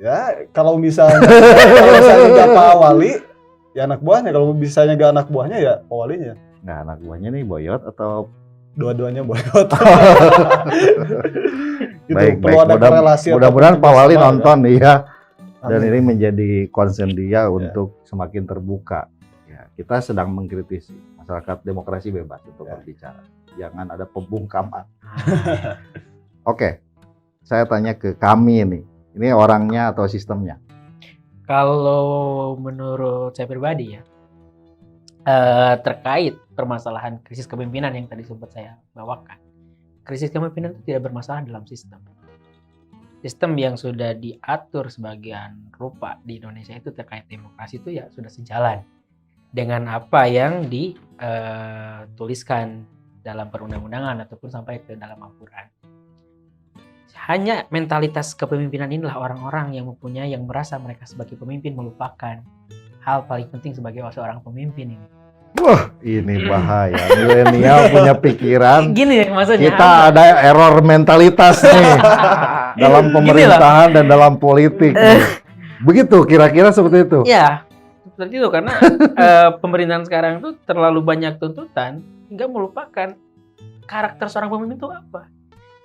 Ya kalau misalnya nggak Pak Wali, ya anak buahnya. Kalau misalnya nggak anak buahnya ya Pak Walinya. Nah, anak buahnya nih boyot atau Dua-duanya boykot. Gitu, baik, perlu ada korelasi mudah-mudahan ataupun Pak Wali kerjasama, nonton nih ya. Dan Amin. ini menjadi concern dia untuk semakin terbuka. Ya, kita sedang mengkritisi masyarakat demokrasi bebas untuk berbicara. Jangan ada pembungkaman. Oke, saya tanya ke kami nih. Ini orangnya atau sistemnya? Kalau menurut saya pribadi ya, terkait permasalahan krisis kepemimpinan yang tadi sempat saya bawakan, krisis kepemimpinan itu tidak bermasalah dalam sistem. Sistem yang sudah diatur sebagian rupa di Indonesia itu terkait demokrasi itu ya sudah sejalan dengan apa yang dituliskan dalam perundang-undangan ataupun sampai ke dalam Al-Quran. Hanya mentalitas kepemimpinan inilah orang-orang yang merasa mereka sebagai pemimpin melupakan hal paling penting sebagai seorang pemimpin ini. Wah, ini bahaya. Milenial punya pikiran. Gini ya maksudnya. Kita ada error mentalitas nih dalam pemerintahan dan dalam politik. Begitu, kira-kira seperti itu. Ya, seperti itu karena pemerintahan sekarang itu terlalu banyak tuntutan hingga melupakan karakter seorang pemimpin itu apa.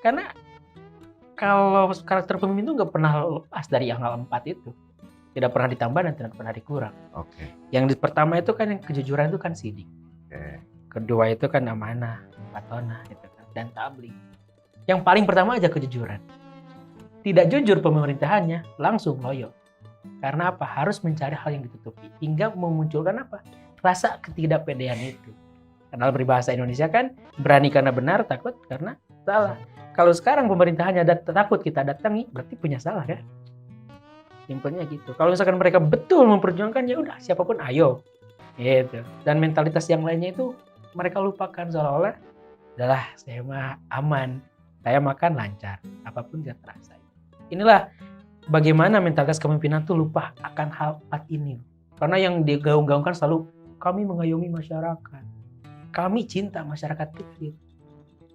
Karena kalau karakter pemimpin itu nggak pernah lepas dari angka 4 itu. Tidak pernah ditambah dan tidak pernah dikurang. Oke. Yang pertama itu kan yang kejujuran itu kan sidik. Kedua itu kan amanah, patonah gitu kan, dan tabligh. Yang paling pertama aja kejujuran. Tidak jujur pemerintahannya, langsung loyo. Karena apa? Harus mencari hal yang ditutupi hingga memunculkan apa? Rasa ketidakpedean itu. Karena berbahasa Indonesia kan berani karena benar, takut karena salah. Kalau sekarang pemerintahannya takut kita datangi, berarti punya salah kan? Simpelnya gitu. Kalau misalkan mereka betul memperjuangkan, ya udah siapapun ayo, gitu. Dan mentalitas yang lainnya itu mereka lupakan seolah-olah, adalah saya mah aman, saya makan lancar, apapun tidak terasa. Inilah bagaimana mentalitas kepemimpinan tuh lupa akan hal 4 ini. Karena yang digaung-gaungkan selalu kami mengayomi masyarakat, kami cinta masyarakat kecil.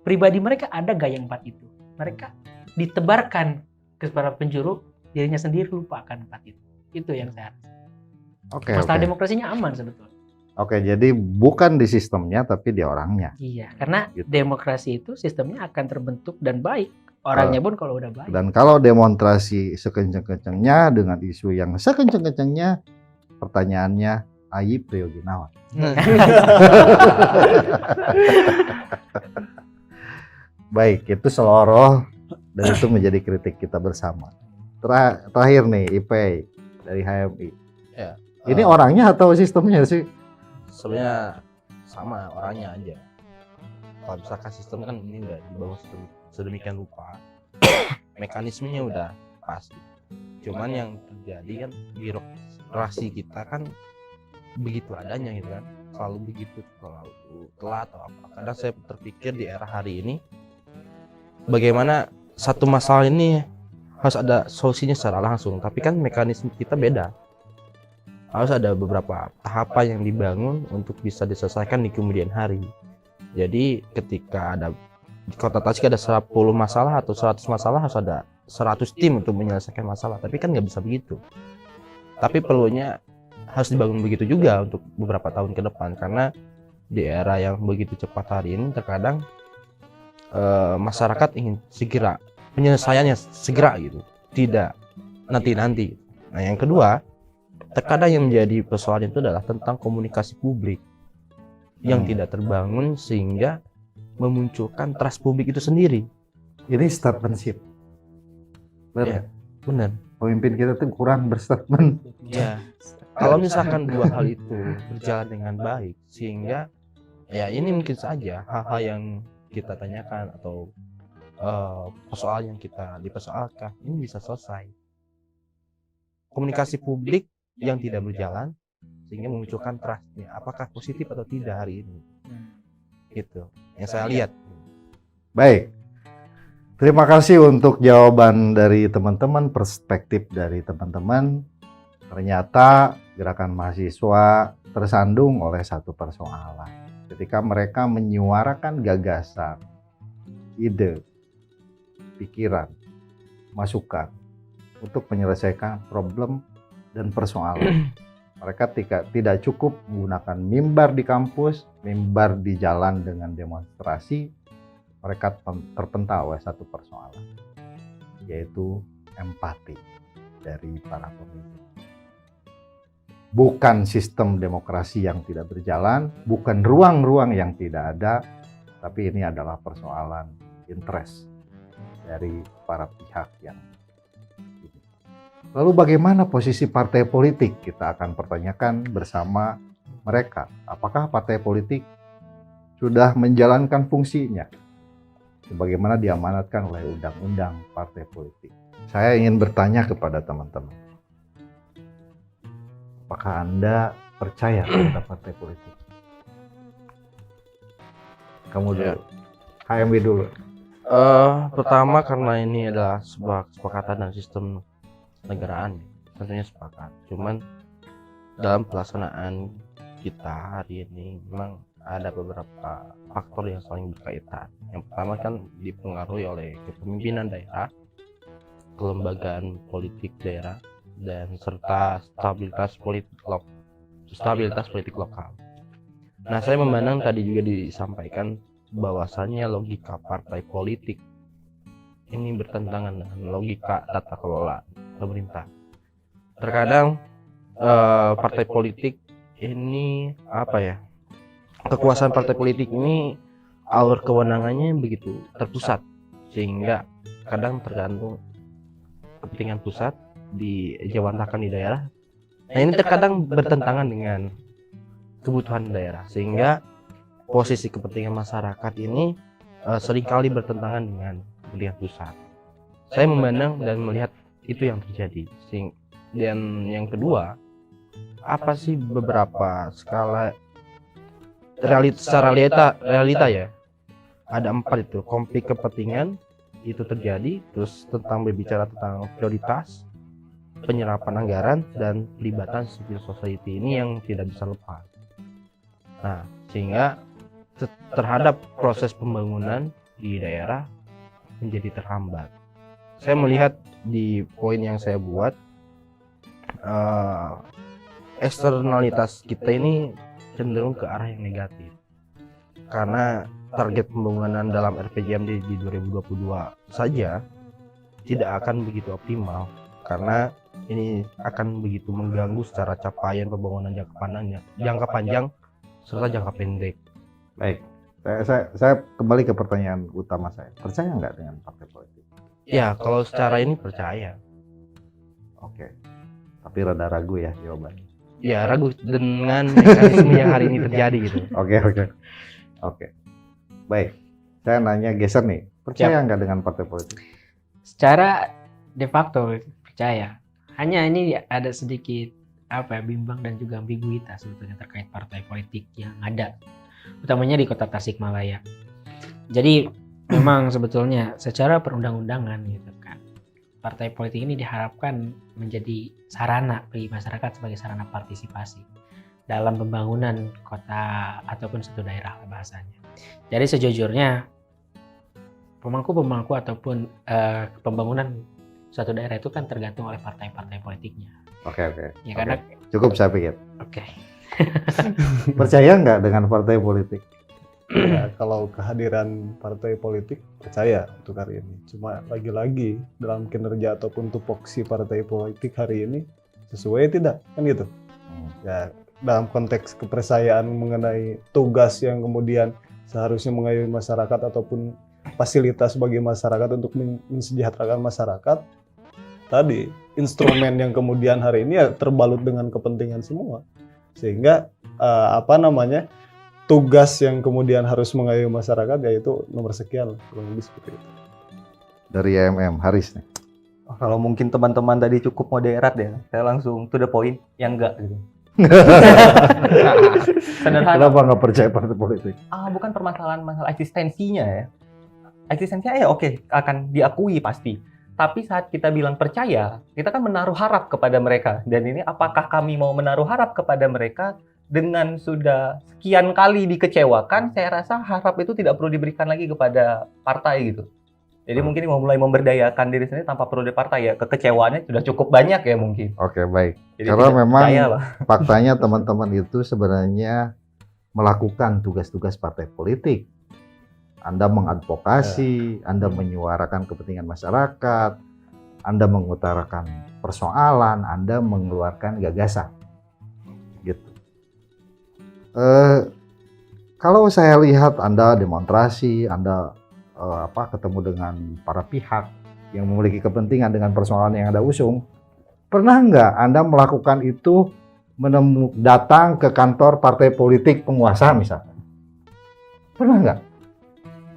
Pribadi mereka ada gak yang 4 itu? Mereka ditebarkan ke para penjuru, dirinya sendiri lupa akan 4 itu. Itu yang saya rasa. Oke, Masalah oke. demokrasinya aman sebetulnya. Oke, jadi bukan di sistemnya tapi di orangnya. Iya, karena Gitu. demokrasi itu sistemnya akan terbentuk dan baik. Orangnya pun kalau udah baik. Dan kalau demonstrasi sekenceng-kencengnya dengan isu yang sekenceng-kencengnya, pertanyaannya Ayi Priyoginawan. Baik, itu seloroh dan itu menjadi kritik kita bersama. Terakhir nih, Ipei dari HMI. Ya, Ini orangnya atau sistemnya sih? sebenarnya sama orangnya aja. Kalau misalkan sistem kan ini udah dibangun sedemikian rupa, mekanismenya udah pasti. Cuman yang terjadi kan birokrasi kita kan begitu adanya gitu kan, selalu begitu, selalu telat atau apa. Kadang saya terpikir di era hari ini, bagaimana satu masalah ini harus ada solusinya secara langsung, tapi kan mekanisme kita beda. Harus ada beberapa tahapan yang dibangun untuk bisa diselesaikan di kemudian hari. Jadi ketika ada di kota Tasik ada 10 masalah atau 100 masalah, harus ada 100 tim untuk menyelesaikan masalah. Tapi kan nggak bisa begitu. Tapi perlunya harus dibangun begitu juga untuk beberapa tahun ke depan, karena di era yang begitu cepat hari ini terkadang masyarakat ingin segera penyelesaiannya segera gitu, tidak nanti-nanti. Nah yang kedua, terkadang yang menjadi persoalan itu adalah tentang komunikasi publik yang tidak terbangun sehingga memunculkan trust publik itu sendiri. Ini statementship. Benar Ya, nggak? benar. Pemimpin kita tuh kurang berstatement. Ya, kalau misalkan dua hal itu berjalan dengan baik, sehingga ya ini mungkin saja hal-hal yang kita tanyakan atau persoalan yang kita dipersoalkan ini bisa selesai. Komunikasi publik yang tidak berjalan sehingga memunculkan trustnya, apakah positif atau tidak hari ini, gitu yang saya lihat. Baik. Terima kasih untuk jawaban dari teman-teman, perspektif dari teman-teman. Ternyata gerakan mahasiswa tersandung oleh satu persoalan. Ketika mereka menyuarakan gagasan, ide, pikiran, masukan untuk menyelesaikan problem dan persoalan. Mereka tidak cukup menggunakan mimbar di kampus, mimbar di jalan dengan demonstrasi. Mereka terpental oleh satu persoalan, yaitu empati dari para pemimpin. Bukan sistem demokrasi yang tidak berjalan, bukan ruang-ruang yang tidak ada, tapi ini adalah persoalan interest dari para pihak yang ini. Lalu bagaimana posisi partai politik? Kita akan pertanyakan bersama mereka. Apakah partai politik sudah menjalankan fungsinya sebagaimana diamanatkan oleh undang-undang partai politik? Saya ingin bertanya kepada teman-teman, apakah Anda percaya kepada partai politik? Kamu dulu, HMW dulu. Pertama karena ini adalah sebuah kesepakatan dan sistem negaraan, tentunya sepakat. Cuman dalam pelaksanaan kita hari ini memang ada beberapa faktor yang saling berkaitan. Yang pertama kan dipengaruhi oleh kepemimpinan daerah, kelembagaan politik daerah, dan serta stabilitas politik lokal. Nah, saya memandang tadi juga disampaikan bahwasannya logika partai politik ini bertentangan dengan logika tata kelola pemerintah. Terkadang partai politik ini kekuasaan partai politik ini alur kewenangannya begitu terpusat, sehingga kadang tergantung kepentingan pusat dijawantahkan di daerah. Nah ini terkadang bertentangan dengan kebutuhan daerah, sehingga posisi kepentingan masyarakat ini seringkali bertentangan dengan kepentingan pusat. Saya memandang dan melihat itu yang terjadi. Dan yang kedua, apa sih beberapa skala secara realita ya, ada 4 itu konflik kepentingan itu terjadi. Terus tentang berbicara tentang prioritas, penyerapan anggaran dan pelibatan civil society ini yang tidak bisa lepas. Nah, sehingga terhadap proses pembangunan di daerah menjadi terhambat. Saya melihat di poin yang saya buat, eksternalitas kita ini cenderung ke arah yang negatif. Karena target pembangunan dalam RPJMD di 2022 saja tidak akan begitu optimal, karena ini akan begitu mengganggu secara capaian pembangunan jangka panjang serta jangka pendek. Baik, saya kembali ke pertanyaan utama saya. Percaya nggak dengan partai politik? Ya, kalau secara ini percaya. Oke, tapi rada ragu ya jawabannya. Ya, ragu dengan mekanisme yang hari ini terjadi gitu. Oke. Baik, saya nanya geser nih. Percaya nggak dengan partai politik? Secara de facto percaya. Hanya ini ada sedikit bimbang dan juga ambiguitas sebetulnya terkait partai politik yang ada, utamanya di Kota Tasikmalaya. Jadi memang sebetulnya secara perundang-undangan gitu kan, partai politik ini diharapkan menjadi sarana bagi masyarakat sebagai sarana partisipasi dalam pembangunan kota ataupun suatu daerah bahasanya. Jadi sejujurnya pemangku ataupun pembangunan suatu daerah itu kan tergantung oleh partai-partai politiknya. Oke. Ya karena Cukup saya pikir. Oke. Percaya nggak dengan partai politik? Ya, kalau kehadiran partai politik percaya untuk hari ini. Cuma lagi-lagi dalam kinerja ataupun tupoksi partai politik hari ini sesuai tidak, kan gitu. Ya, dalam konteks kepercayaan mengenai tugas yang kemudian seharusnya mengayomi masyarakat ataupun fasilitas bagi masyarakat untuk mensejahterakan masyarakat, tadi instrumen yang kemudian hari ini ya terbalut dengan kepentingan semua, sehingga tugas yang kemudian harus mengayomi masyarakat yaitu nomor sekian, kurang lebih seperti itu. Dari YMM Haris nih. Kalau mungkin teman-teman tadi cukup moderat ya, saya langsung to the point, yang enggak gitu. Sederhana. Kenapa nggak percaya partai politik? Bukan permasalahan masalah eksistensinya ya. Eksistensinya ya oke, akan diakui pasti. Tapi saat kita bilang percaya, kita kan menaruh harap kepada mereka. Dan ini apakah kami mau menaruh harap kepada mereka dengan sudah sekian kali dikecewakan, saya rasa harap itu tidak perlu diberikan lagi kepada partai gitu. Jadi mungkin mau mulai memberdayakan diri sendiri tanpa perlu di partai ya. Kekecewaannya sudah cukup banyak ya mungkin. Oke, baik. Jadi Karena memang lah. faktanya teman-teman itu sebenarnya melakukan tugas-tugas partai politik. Anda mengadvokasi, Anda menyuarakan kepentingan masyarakat, Anda mengutarakan persoalan, Anda mengeluarkan gagasan. Gitu. Kalau saya lihat Anda demonstrasi, Anda ketemu dengan para pihak yang memiliki kepentingan dengan persoalan yang Anda usung, pernah nggak Anda melakukan itu datang ke kantor partai politik penguasa misalnya? Pernah nggak?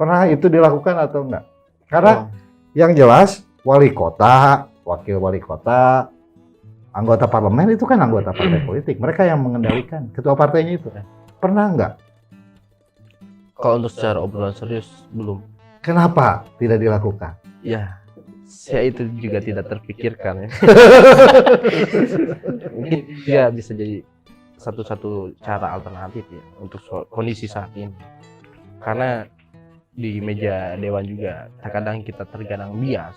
Pernah itu dilakukan atau enggak? Karena yang jelas wali kota, wakil wali kota, anggota parlemen itu kan anggota partai politik. Mereka yang mengendalikan, ketua partainya itu. Pernah enggak? Kalau untuk secara obrolan serius belum. Kenapa tidak dilakukan? Ya, saya itu juga tidak terpikirkan ya. Mungkin ya bisa jadi satu-satu cara alternatif ya untuk kondisi saat ini. Karena di meja dewan juga terkadang kita terkadang bias.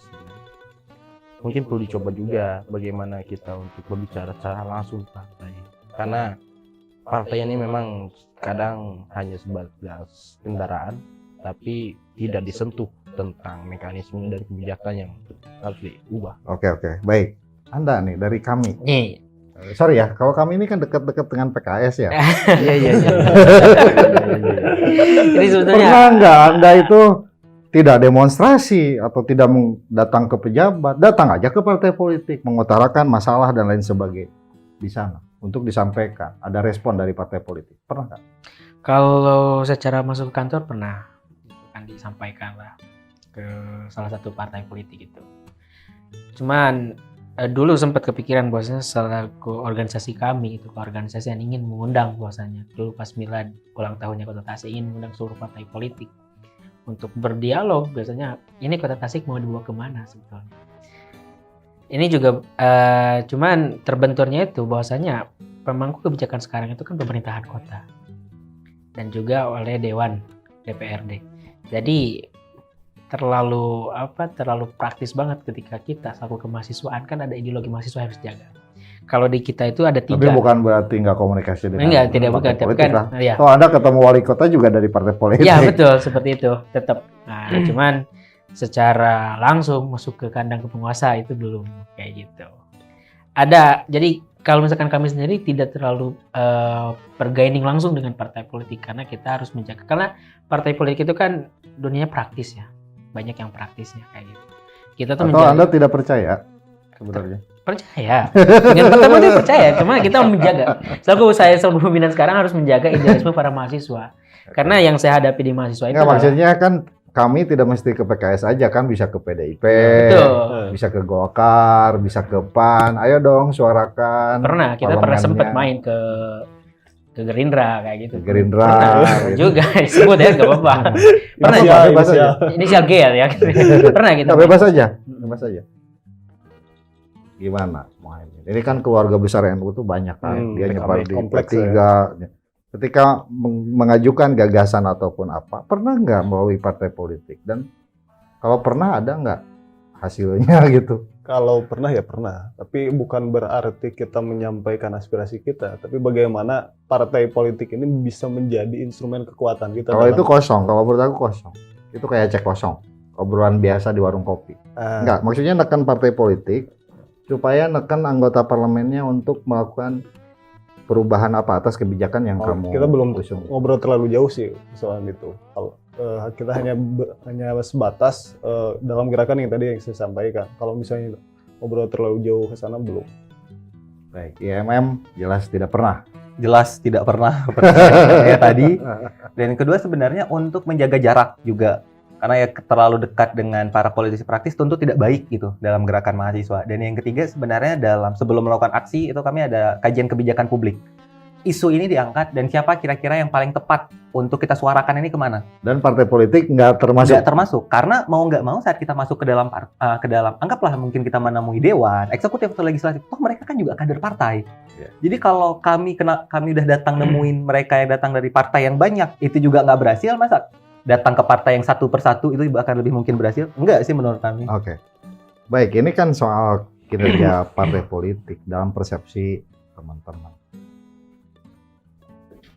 Mungkin perlu dicoba juga bagaimana kita untuk berbicara secara langsung partai. Karena partai ini memang kadang hanya sebatas kendaraan, tapi tidak disentuh tentang mekanisme dan kebijakan yang harus diubah. Oke, baik. Anda nih dari kami. Nih, Sorry ya, kalau kami ini kan dekat-dekat dengan PKS ya. Iya. Jadi sebetulnya Pernah nggak Anda itu tidak demonstrasi atau tidak datang ke pejabat, datang aja ke partai politik, mengutarakan masalah dan lain sebagainya di sana untuk disampaikan. Ada respon dari partai politik. Pernah nggak? kalau secara masuk ke kantor pernah kan disampaikan lah ke salah satu partai politik itu. Cuman dulu sempat kepikiran bahwasanya selaku organisasi kami itu organisasi yang ingin mengundang bahwasanya dulu pas milad ulang tahunnya Kota Tasik ingin mengundang seluruh partai politik untuk berdialog. Biasanya ini Kota Tasik mau dibawa kemana sebetulnya. ini juga cuman terbenturnya itu bahwasanya pemangku kebijakan sekarang itu kan pemerintahan kota dan juga oleh Dewan DPRD. Jadi terlalu praktis banget ketika kita selaku kemahasiswaan, kan ada ideologi mahasiswa yang harus dijaga. Kalau di kita itu ada 3. Tapi bukan berarti nggak komunikasi dengan Enggak, tidak bukan, partai tapi politik kan lah. ya. Oh, Anda ketemu wali kota juga dari partai politik. Iya betul, seperti itu tetap. Nah, cuman secara langsung masuk ke kandang penguasa itu belum kayak gitu. Ada, jadi kalau misalkan kami sendiri tidak terlalu bergaining langsung dengan partai politik karena kita harus menjaga, karena partai politik itu kan dunia praktis ya, banyak yang praktisnya kayak gitu. Kita tuh Atau Anda tidak percaya sebenarnya? percaya dengan pertama dia percaya, cuma kita menjaga. Selaku pimpinan sekarang harus menjaga idealisme para mahasiswa, karena yang saya hadapi di mahasiswa itu Enggak, maksudnya kan kami tidak mesti ke PKS aja kan, bisa ke PDIP, betul. bisa ke Golkar, bisa ke PAN. Ayo dong suarakan. Pernah kita pernah parlemennya. sempat main ke Gerindra kayak gitu. Ke Gerindra, Pernah gitu. juga disebut ya, nggak apa-apa. Pernah Inisial, ya, bebas aja. inisial G ya. Pernah gitu. Nggak, bebas aja, bebas aja. Gimana Mohaimin? Ini kan keluarga besar NU tuh banyak kan. Dia PKB nyebar di kompleks P3. Ketika mengajukan gagasan ataupun apa, pernah nggak melalui partai politik? Dan kalau pernah, ada nggak hasilnya gitu? Kalau pernah ya pernah, tapi bukan berarti kita menyampaikan aspirasi kita, tapi bagaimana partai politik ini bisa menjadi instrumen kekuatan kita. Kalau dalam- itu kosong, kalau menurut aku kosong. Itu kayak cek kosong, obrolan biasa di warung kopi. Enggak, maksudnya neken partai politik supaya neken anggota parlemennya untuk melakukan perubahan apa atas kebijakan yang kamu kita belum usung. ngobrol terlalu jauh sih soal itu. Kalau kita hanya sebatas dalam gerakan yang tadi yang saya sampaikan. Kalau misalnya ngobrol terlalu jauh ke sana belum. Baik, IMM jelas tidak pernah. Jelas tidak pernah percaya tadi. Dan kedua sebenarnya untuk menjaga jarak juga. Karena ya terlalu dekat dengan para politisi praktis tentu tidak baik gitu dalam gerakan mahasiswa. Dan yang ketiga sebenarnya sebelum melakukan aksi itu kami ada kajian kebijakan publik. Isu ini diangkat dan siapa kira-kira yang paling tepat untuk kita suarakan ini kemana? Dan partai politik nggak termasuk. Nggak termasuk, karena mau nggak mau saat kita masuk ke dalam anggaplah mungkin kita menemui dewan, eksekutif atau legislatif, toh mereka kan juga kader partai. Yeah. Jadi kalau kami udah datang nemuin mereka yang datang dari partai yang banyak, itu juga nggak berhasil, masa datang ke partai yang satu persatu itu akan lebih mungkin berhasil? Enggak sih menurut kami. Oke. Baik, ini kan soal kinerja partai politik dalam persepsi teman-teman.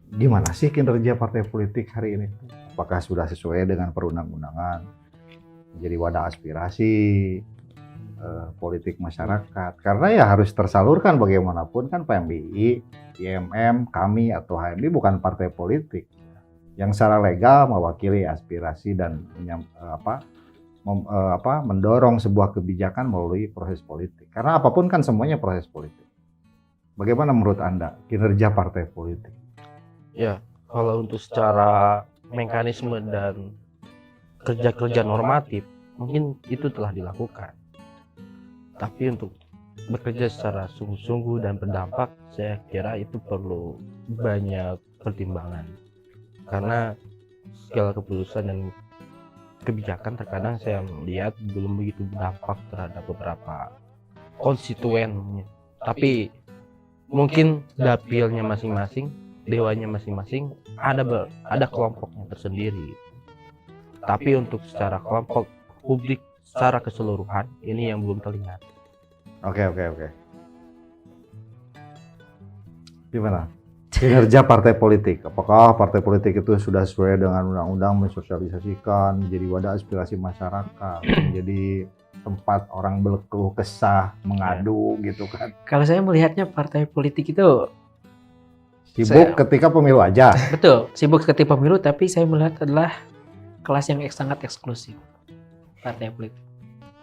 Gimana sih kinerja partai politik hari ini? Apakah sudah sesuai dengan perundang-undangan? Menjadi wadah aspirasi politik masyarakat. Karena ya harus tersalurkan bagaimanapun kan PMBI, IMM, kami atau HMI bukan partai politik yang secara legal mewakili aspirasi dan mendorong sebuah kebijakan melalui proses politik. Karena apapun kan semuanya proses politik. Bagaimana menurut Anda kinerja partai politik? Ya, kalau untuk secara mekanisme dan kerja-kerja normatif, mungkin itu telah dilakukan. Tapi untuk bekerja secara sungguh-sungguh dan berdampak, saya kira itu perlu banyak pertimbangan. Karena segala keputusan dan kebijakan terkadang saya melihat belum begitu berdampak terhadap beberapa konstituen. Tapi mungkin dapilnya masing-masing, dewannya masing-masing ada kelompoknya tersendiri. Tapi untuk secara kelompok publik secara keseluruhan ini yang belum terlihat. Oke. Gimana kinerja partai politik? Apakah partai politik itu sudah sesuai dengan undang-undang mensosialisasikan, menjadi wadah aspirasi masyarakat, menjadi tempat orang berkeluh kesah, mengadu gitu kan? Kalau saya melihatnya partai politik itu Sibuk ketika pemilu aja. betul sibuk ketika pemilu, tapi saya melihat adalah kelas yang sangat eksklusif partai politik.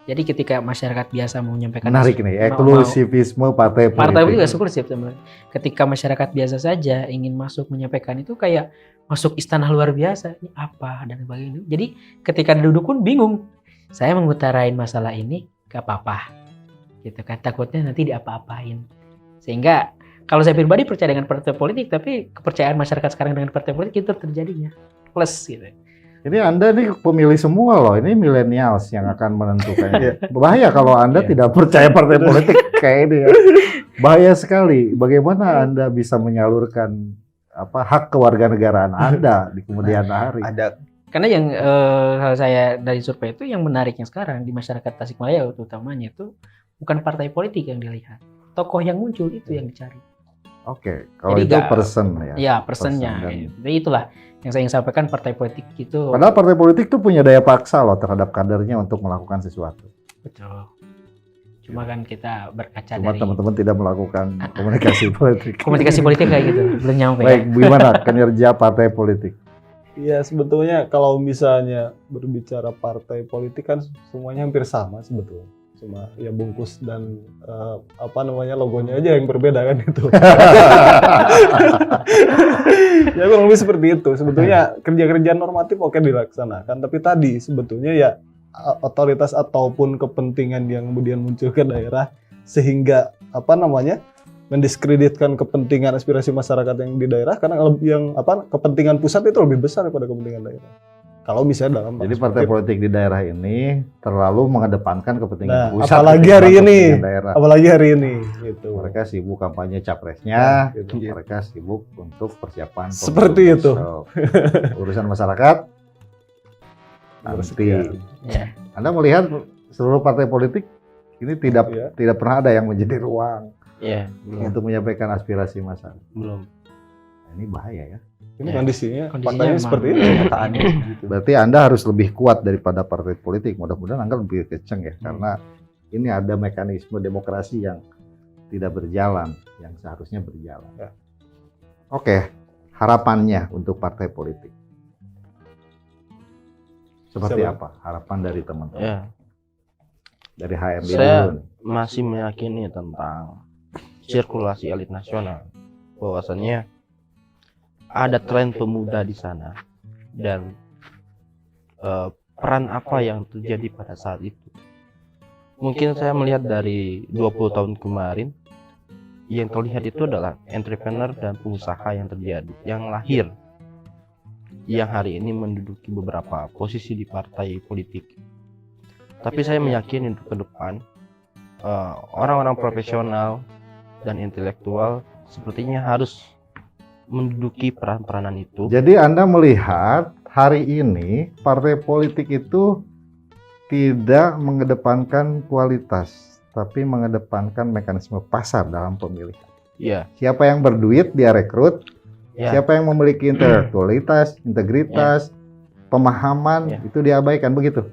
Jadi ketika masyarakat biasa mau menyampaikan Menarik nih, eksklusivisme partai politik. partai politik eksklusif sebenarnya. Ketika masyarakat biasa saja ingin masuk menyampaikan itu kayak masuk istana luar biasa. Ini apa dan sebagainya. Jadi ketika duduk pun bingung. Saya mengutarain masalah ini gak apa-apa. Gitu kan, takutnya nanti diapa-apain. Sehingga kalau saya pribadi percaya dengan partai politik, tapi kepercayaan masyarakat sekarang dengan partai politik itu terjadinya plus gitu. Ini Anda nih pemilih semua loh, ini millennials yang akan menentukan. Bahaya kalau Anda Iya. tidak percaya partai politik kayak ini ya. Bahaya sekali. Bagaimana Anda bisa menyalurkan hak kewarganegaraan Anda di kemudian hari? Ada Karena yang kalau saya dari survei itu yang menariknya sekarang di masyarakat Tasikmalaya utamanya itu bukan partai politik yang dilihat, tokoh yang muncul itu yang dicari. Oke, kalau Jadi itu nggak- person ya. Ya personnya. Person Jadi itulah yang saya ingin sampaikan, partai politik itu Padahal partai politik tuh punya daya paksa loh terhadap kadernya untuk melakukan sesuatu. betul. Cuma kan kita berkaca Cuma dari teman-teman tidak melakukan komunikasi politik. komunikasi politik kayak gitu, belum nyampe. Baik, gimana kinerja partai politik? Iya, sebetulnya kalau misalnya berbicara partai politik kan semuanya hampir sama sebetulnya. Cuma ya bungkus dan logonya aja yang berbeda kan itu. Ya kurang lebih seperti itu. Sebetulnya kerja-kerja normatif oke dilaksanakan, tapi tadi sebetulnya ya otoritas ataupun kepentingan yang kemudian muncul ke daerah sehingga mendiskreditkan kepentingan aspirasi masyarakat yang di daerah, karena kepentingan pusat itu lebih besar daripada kepentingan daerah. Kalau misalnya dalam Jadi partai politik di daerah ini terlalu mengedepankan kepentingan Nah, pusat. apalagi ketimbang hari ini. kepentingan daerah. apalagi hari ini gitu. Mereka sibuk kampanye capresnya, Gitu. mereka sibuk untuk persiapan pemilu Seperti itu. besok. Urusan masyarakat nanti. Sekian. Ya. Anda melihat seluruh partai politik ini tidak Iya. tidak pernah ada yang menjadi ruang Iya, belum. untuk menyampaikan aspirasi masyarakat. Belum. Nah, ini bahaya ya. Ini Ya. kondisinya Kondisinya seperti emang- itu kenyataannya. Gitu. Berarti Anda harus lebih kuat daripada partai politik. Mudah-mudahan Anda lebih kenceng ya, karena ini ada mekanisme demokrasi yang tidak berjalan, yang seharusnya berjalan. Ya. Oke, harapannya untuk partai politik. Seperti Siapa? apa harapan dari teman-teman? Ya, Dari HMD Saya- dulu nih. masih meyakini tentang sirkulasi elit nasional, bahwasannya ada tren pemuda di sana dan peran apa yang terjadi pada saat itu. Mungkin saya melihat dari 20 tahun kemarin, yang terlihat itu adalah entrepreneur dan pengusaha yang terjadi, yang lahir, yang hari ini menduduki beberapa posisi di partai politik. Tapi saya meyakini untuk ke depan, orang-orang profesional dan intelektual sepertinya harus menduduki peran-peranan itu. Jadi Anda melihat hari ini partai politik itu tidak mengedepankan kualitas, tapi mengedepankan mekanisme pasar dalam pemilihan. Iya, Siapa yang berduit dia rekrut, ya, siapa yang memiliki intelektualitas, integritas, pemahaman Ya. itu diabaikan begitu.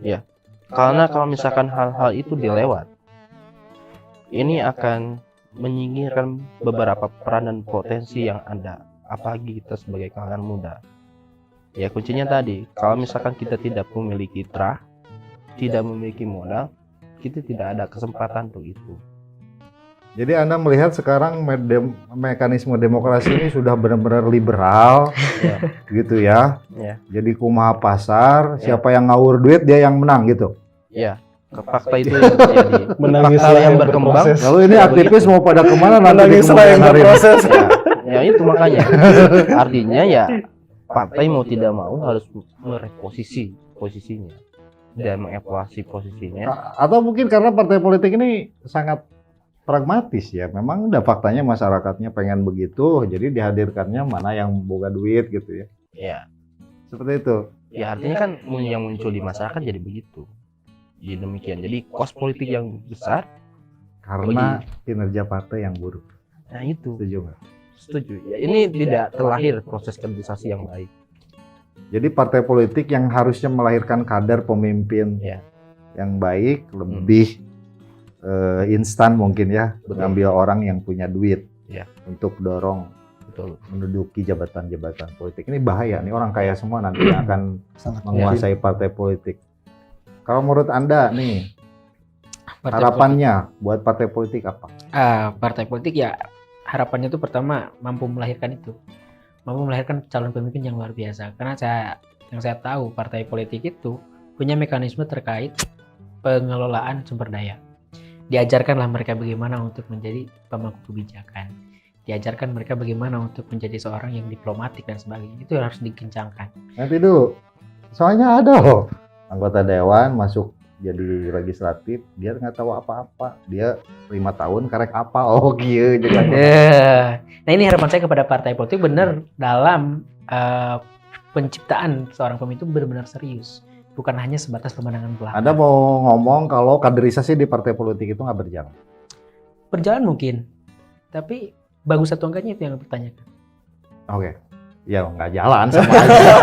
karena kalau misalkan hal-hal itu dilewat, ini akan menyingkirkan beberapa peran dan potensi yang ada, apalagi kita sebagai kalangan muda. Ya, kuncinya tadi, kalau misalkan kita tidak memiliki trah, tidak memiliki modal, kita tidak ada kesempatan untuk itu. Jadi Anda melihat sekarang mekanisme demokrasi ini sudah benar-benar liberal, Ya. gitu ya. Ya. Jadi kumaha pasar, Ya. siapa yang ngawur duit dia yang menang gitu. Ya, fakta itu yang terjadi. Menangislah Fakta yang yang berkembang. berproses. Lalu ini Ya, aktivis mau pada kemana nanti di Menangislah yang kemudian hari? berproses. Ya itu makanya. Artinya ya partai mau tidak mau harus mereposisi posisinya dan mengevaluasi posisinya. Atau mungkin karena partai politik ini sangat pragmatis ya. Memang udah faktanya masyarakatnya pengen begitu, jadi dihadirkannya mana yang boga duit gitu ya. Ya, Seperti itu. ya artinya kan yang muncul di masyarakat jadi begitu. Jadi demikian. Jadi kos politik yang besar. Karena kinerja partai yang buruk. Nah itu. Setuju nggak? Setuju. Ya, ini tidak terlahir proses kaderisasi yang baik. Jadi partai politik yang harusnya melahirkan kader pemimpin Ya. yang baik, lebih instan mungkin ya, Betul. mengambil orang yang punya duit Ya. untuk dorong Betul. menduduki jabatan-jabatan politik. Ini bahaya nih, orang kaya semua nanti akan Sangat menguasai partai politik. Kalau menurut Anda nih, Partai harapannya buat partai politik apa? partai politik ya harapannya itu pertama mampu melahirkan calon pemimpin yang luar biasa, karena yang saya tahu partai politik itu punya mekanisme terkait pengelolaan sumber daya. Diajarkanlah mereka bagaimana untuk menjadi pemangku kebijakan, diajarkan mereka bagaimana untuk menjadi seorang yang diplomatik dan sebagainya. Itu harus dikencangkan. Nanti dulu, Soalnya ada loh anggota dewan masuk jadi legislatif, dia nggak tahu apa-apa. Dia 5 tahun karek apa? Oh gitu. Jadi Nah ini harapan saya kepada partai politik benar dalam penciptaan seorang pemimpin itu benar-benar serius, bukan hanya sebatas pemandangan belakang. Anda mau ngomong kalau kaderisasi di partai politik itu nggak berjalan? Berjalan mungkin, tapi bagus atau enggaknya itu yang dipertanyakan. Oke. Ya nggak jalan sama aja.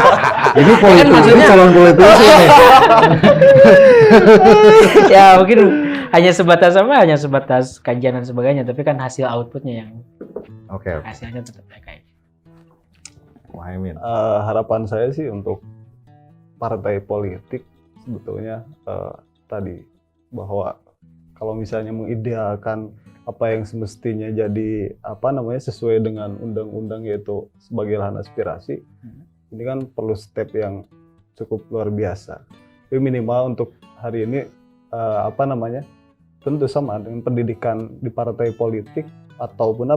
Ini politisi, maksudnya- ini calon politisi nih. Ya mungkin hanya sebatas kajian dan sebagainya, tapi kan hasil outputnya yang Oke. hasilnya tetap kayak Muhaimin. Harapan saya sih untuk partai politik sebetulnya tadi bahwa kalau misalnya mengidealkan apa yang semestinya jadi sesuai dengan undang-undang yaitu sebagai lahan aspirasi, ini kan perlu step yang cukup luar biasa. Tapi minimal untuk hari ini tentu sama dengan pendidikan di partai politik ataupun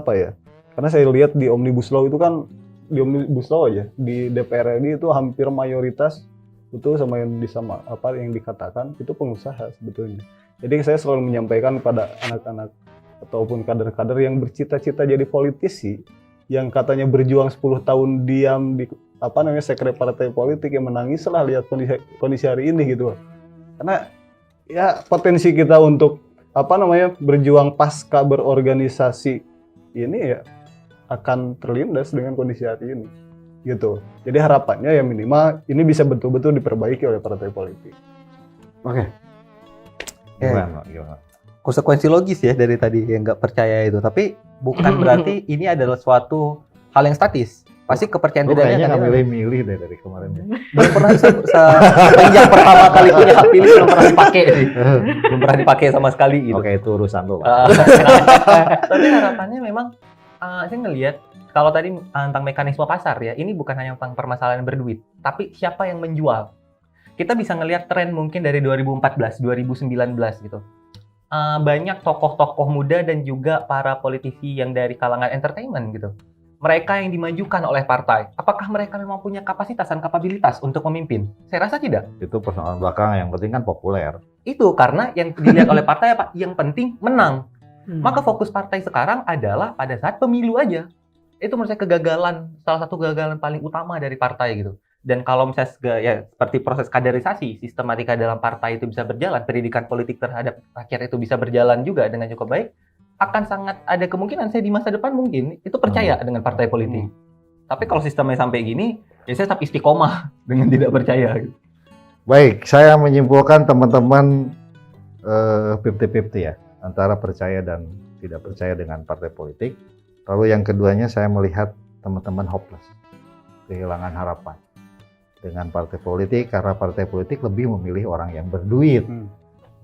karena saya lihat di Omnibus Law itu kan, di Omnibus Law aja di DPR RI itu hampir mayoritas betul sama yang yang dikatakan itu pengusaha sebetulnya. Jadi saya selalu menyampaikan kepada anak-anak ataupun kader-kader yang bercita-cita jadi politisi, yang katanya berjuang 10 tahun diam di sekret partai politik, yang menangis lah lihat kondisi hari ini gitu. Karena ya potensi kita untuk berjuang pasca berorganisasi ini ya akan terlindas dengan kondisi hari ini gitu. Jadi harapannya ya minimal ini bisa betul-betul diperbaiki oleh partai politik. Oke. Gimana? Konsekuensi logis ya dari tadi yang nggak percaya itu, tapi bukan berarti ini adalah suatu hal yang statis. Pasti kepercayaan Lu tidaknya kayaknya kan nggak milih-milih deh dari kemarin ya. belum pernah semenjak pertama kali punya hak pilih belum pernah dipakai sih, belum pernah dipakai sama sekali gitu. Oke, itu urusan lu lah. Tapi harapannya memang saya ngelihat kalau tadi tentang mekanisme pasar ya, ini bukan hanya tentang permasalahan berduit, tapi siapa yang menjual. Kita bisa ngelihat tren mungkin dari 2014, 2019 gitu. Banyak tokoh-tokoh muda dan juga para politisi yang dari kalangan entertainment gitu. Mereka yang dimajukan oleh partai, apakah mereka memang punya kapasitas dan kapabilitas untuk memimpin? Saya rasa tidak. Itu persoalan belakang, yang penting kan populer. Itu karena yang dilihat oleh partai apa? Yang penting menang. Maka fokus partai sekarang adalah pada saat pemilu aja. Itu menurut saya kegagalan, salah satu kegagalan paling utama dari partai gitu. Dan kalau misalnya ya seperti proses kaderisasi, sistematika dalam partai itu bisa berjalan, pendidikan politik terhadap rakyat itu bisa berjalan juga dengan cukup baik, akan sangat ada kemungkinan saya di masa depan mungkin itu percaya dengan partai politik. Tapi kalau sistemnya sampai gini, ya saya tetap istiqomah dengan tidak percaya. Gitu. Baik, saya menyimpulkan teman-teman 50-50 ya, antara percaya dan tidak percaya dengan partai politik. Lalu yang keduanya saya melihat teman-teman hopeless, kehilangan harapan dengan partai politik, karena partai politik lebih memilih orang yang berduit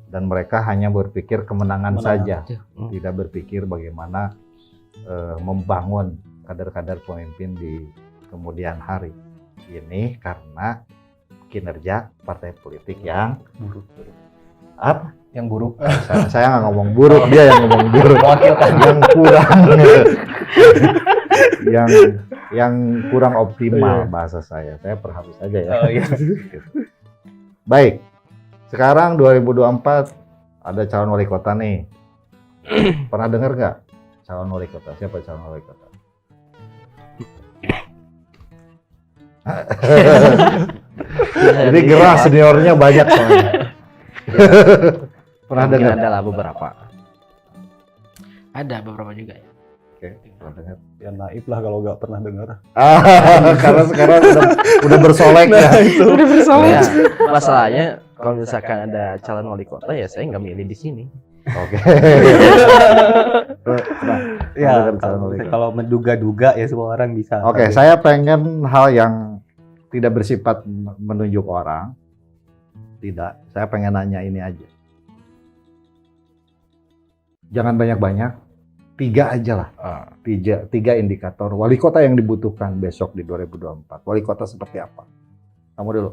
dan mereka hanya berpikir kemenangan saja, tidak berpikir bagaimana membangun kader-kader pemimpin di kemudian hari. Ini karena kinerja partai politik yang apa? Yang buruk. Saya nggak ngomong buruk, dia yang ngomong buruk. Yang kurang, yang kurang optimal bahasa saya. Saya perhalus saja ya. Oh, iya. Baik, sekarang 2024 ada calon wali kota nih. Pernah dengar nggak calon wali kota? Siapa calon wali kota? Jadi gerah seniornya banyak soalnya. Pernah dengar? Adalah beberapa. Ada beberapa juga ya. Oke, pernah dengar. Ya naif lah kalau nggak pernah dengar. Karena sekarang udah bersolek ya. Udah bersolek. Ya, masalahnya kalau misalkan ada calon wali kota ya saya nggak milih di sini. Oke. Ya, Dengar calon wali kota. kalau menduga-duga ya semua orang bisa. Oke, saya pengen hal yang tidak bersifat menunjuk orang. Tidak, saya pengen nanya ini aja. Jangan banyak-banyak, 3 aja lah. 3 indikator wali kota yang dibutuhkan besok di 2024. Wali kota seperti apa? Kamu dulu.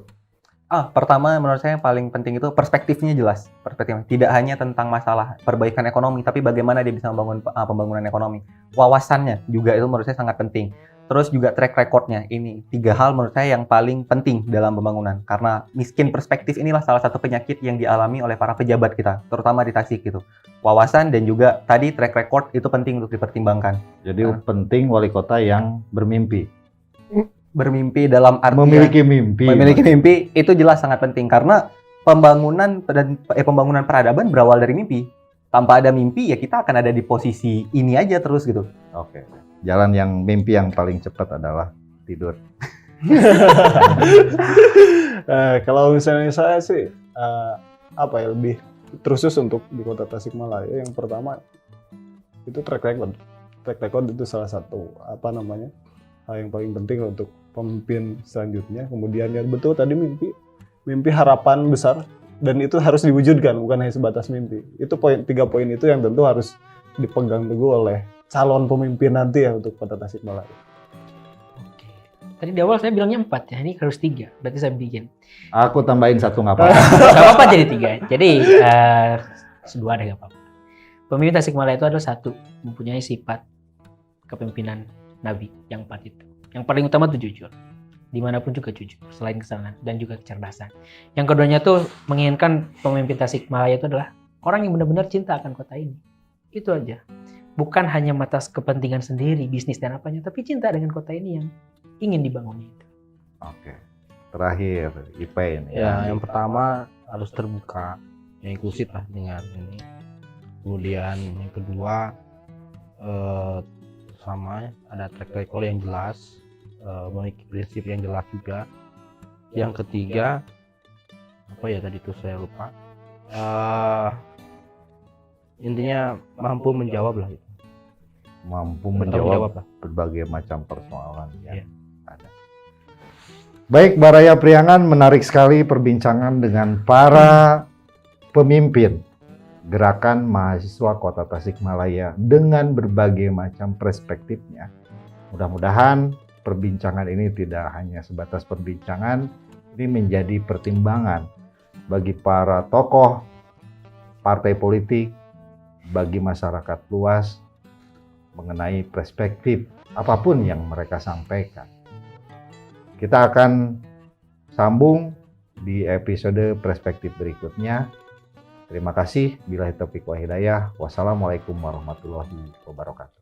Pertama menurut saya yang paling penting itu perspektifnya jelas. Perspektifnya tidak hanya tentang masalah perbaikan ekonomi, tapi bagaimana dia bisa membangun pembangunan ekonomi. Wawasannya juga itu menurut saya sangat penting. terus juga track recordnya. Ini 3 hal menurut saya yang paling penting dalam pembangunan. Karena miskin perspektif inilah salah satu penyakit yang dialami oleh para pejabat kita, terutama di Tasik gitu. Wawasan dan juga tadi track record itu penting untuk dipertimbangkan. Jadi penting wali kota yang bermimpi. Bermimpi dalam artian Memiliki mimpi. memiliki mimpi itu jelas sangat penting karena pembangunan dan pembangunan peradaban berawal dari mimpi. Tanpa ada mimpi ya kita akan ada di posisi ini aja terus gitu. Oke. Jalan yang mimpi yang paling cepat adalah tidur. Kalau misalnya saya sih apa ya, lebih terusus untuk di kota Tasikmalaya, yang pertama itu track record. Track record itu salah satu hal yang paling penting untuk pemimpin selanjutnya. Kemudian ya betul tadi mimpi harapan besar, dan itu harus diwujudkan, bukan hanya sebatas mimpi. Itu 3 poin itu yang tentu harus dipegang teguh oleh calon pemimpin nanti ya untuk kota Tasikmalaya. Oke. Tadi di awal saya bilangnya 4 ya, ini harus 3. Berarti saya bikin. Aku tambahin 1 nggak apa-apa. Gak apa-apa jadi 3. Jadi 2 ada gak apa-apa. Pemimpin Tasikmalaya itu adalah 1, mempunyai sifat kepemimpinan Nabi yang 4 itu. Yang paling utama itu jujur. Dimanapun juga jujur, selain kesalahan dan juga kecerdasan. Yang keduanya tuh menginginkan pemimpin Tasikmalaya itu adalah orang yang benar-benar cinta akan kota ini. Itu aja. Bukan hanya atas kepentingan sendiri, bisnis dan apanya, tapi cinta dengan kota ini yang ingin dibangunnya itu. Oke. Terakhir, Ipen Ya, yang pertama harus terbuka, yang inklusif lah dengan ini. Kemudian yang kedua sama ada track record yang jelas, memiliki prinsip yang jelas juga. Yang ketiga apa ya tadi tuh saya lupa. Intinya mampu menjawab lah itu. Mampu Bertanggung menjawab jawab lah. berbagai macam persoalan yang Iya. ada. Baik, Baraya Priangan, menarik sekali perbincangan dengan para pemimpin Gerakan Mahasiswa Kota Tasikmalaya dengan berbagai macam perspektifnya. Mudah-mudahan perbincangan ini tidak hanya sebatas perbincangan, ini menjadi pertimbangan bagi para tokoh partai politik, bagi masyarakat luas mengenai perspektif apapun yang mereka sampaikan. Kita akan sambung di episode perspektif berikutnya. Terima kasih. Billahi taufiq wal hidayah. Wassalamualaikum warahmatullahi wabarakatuh.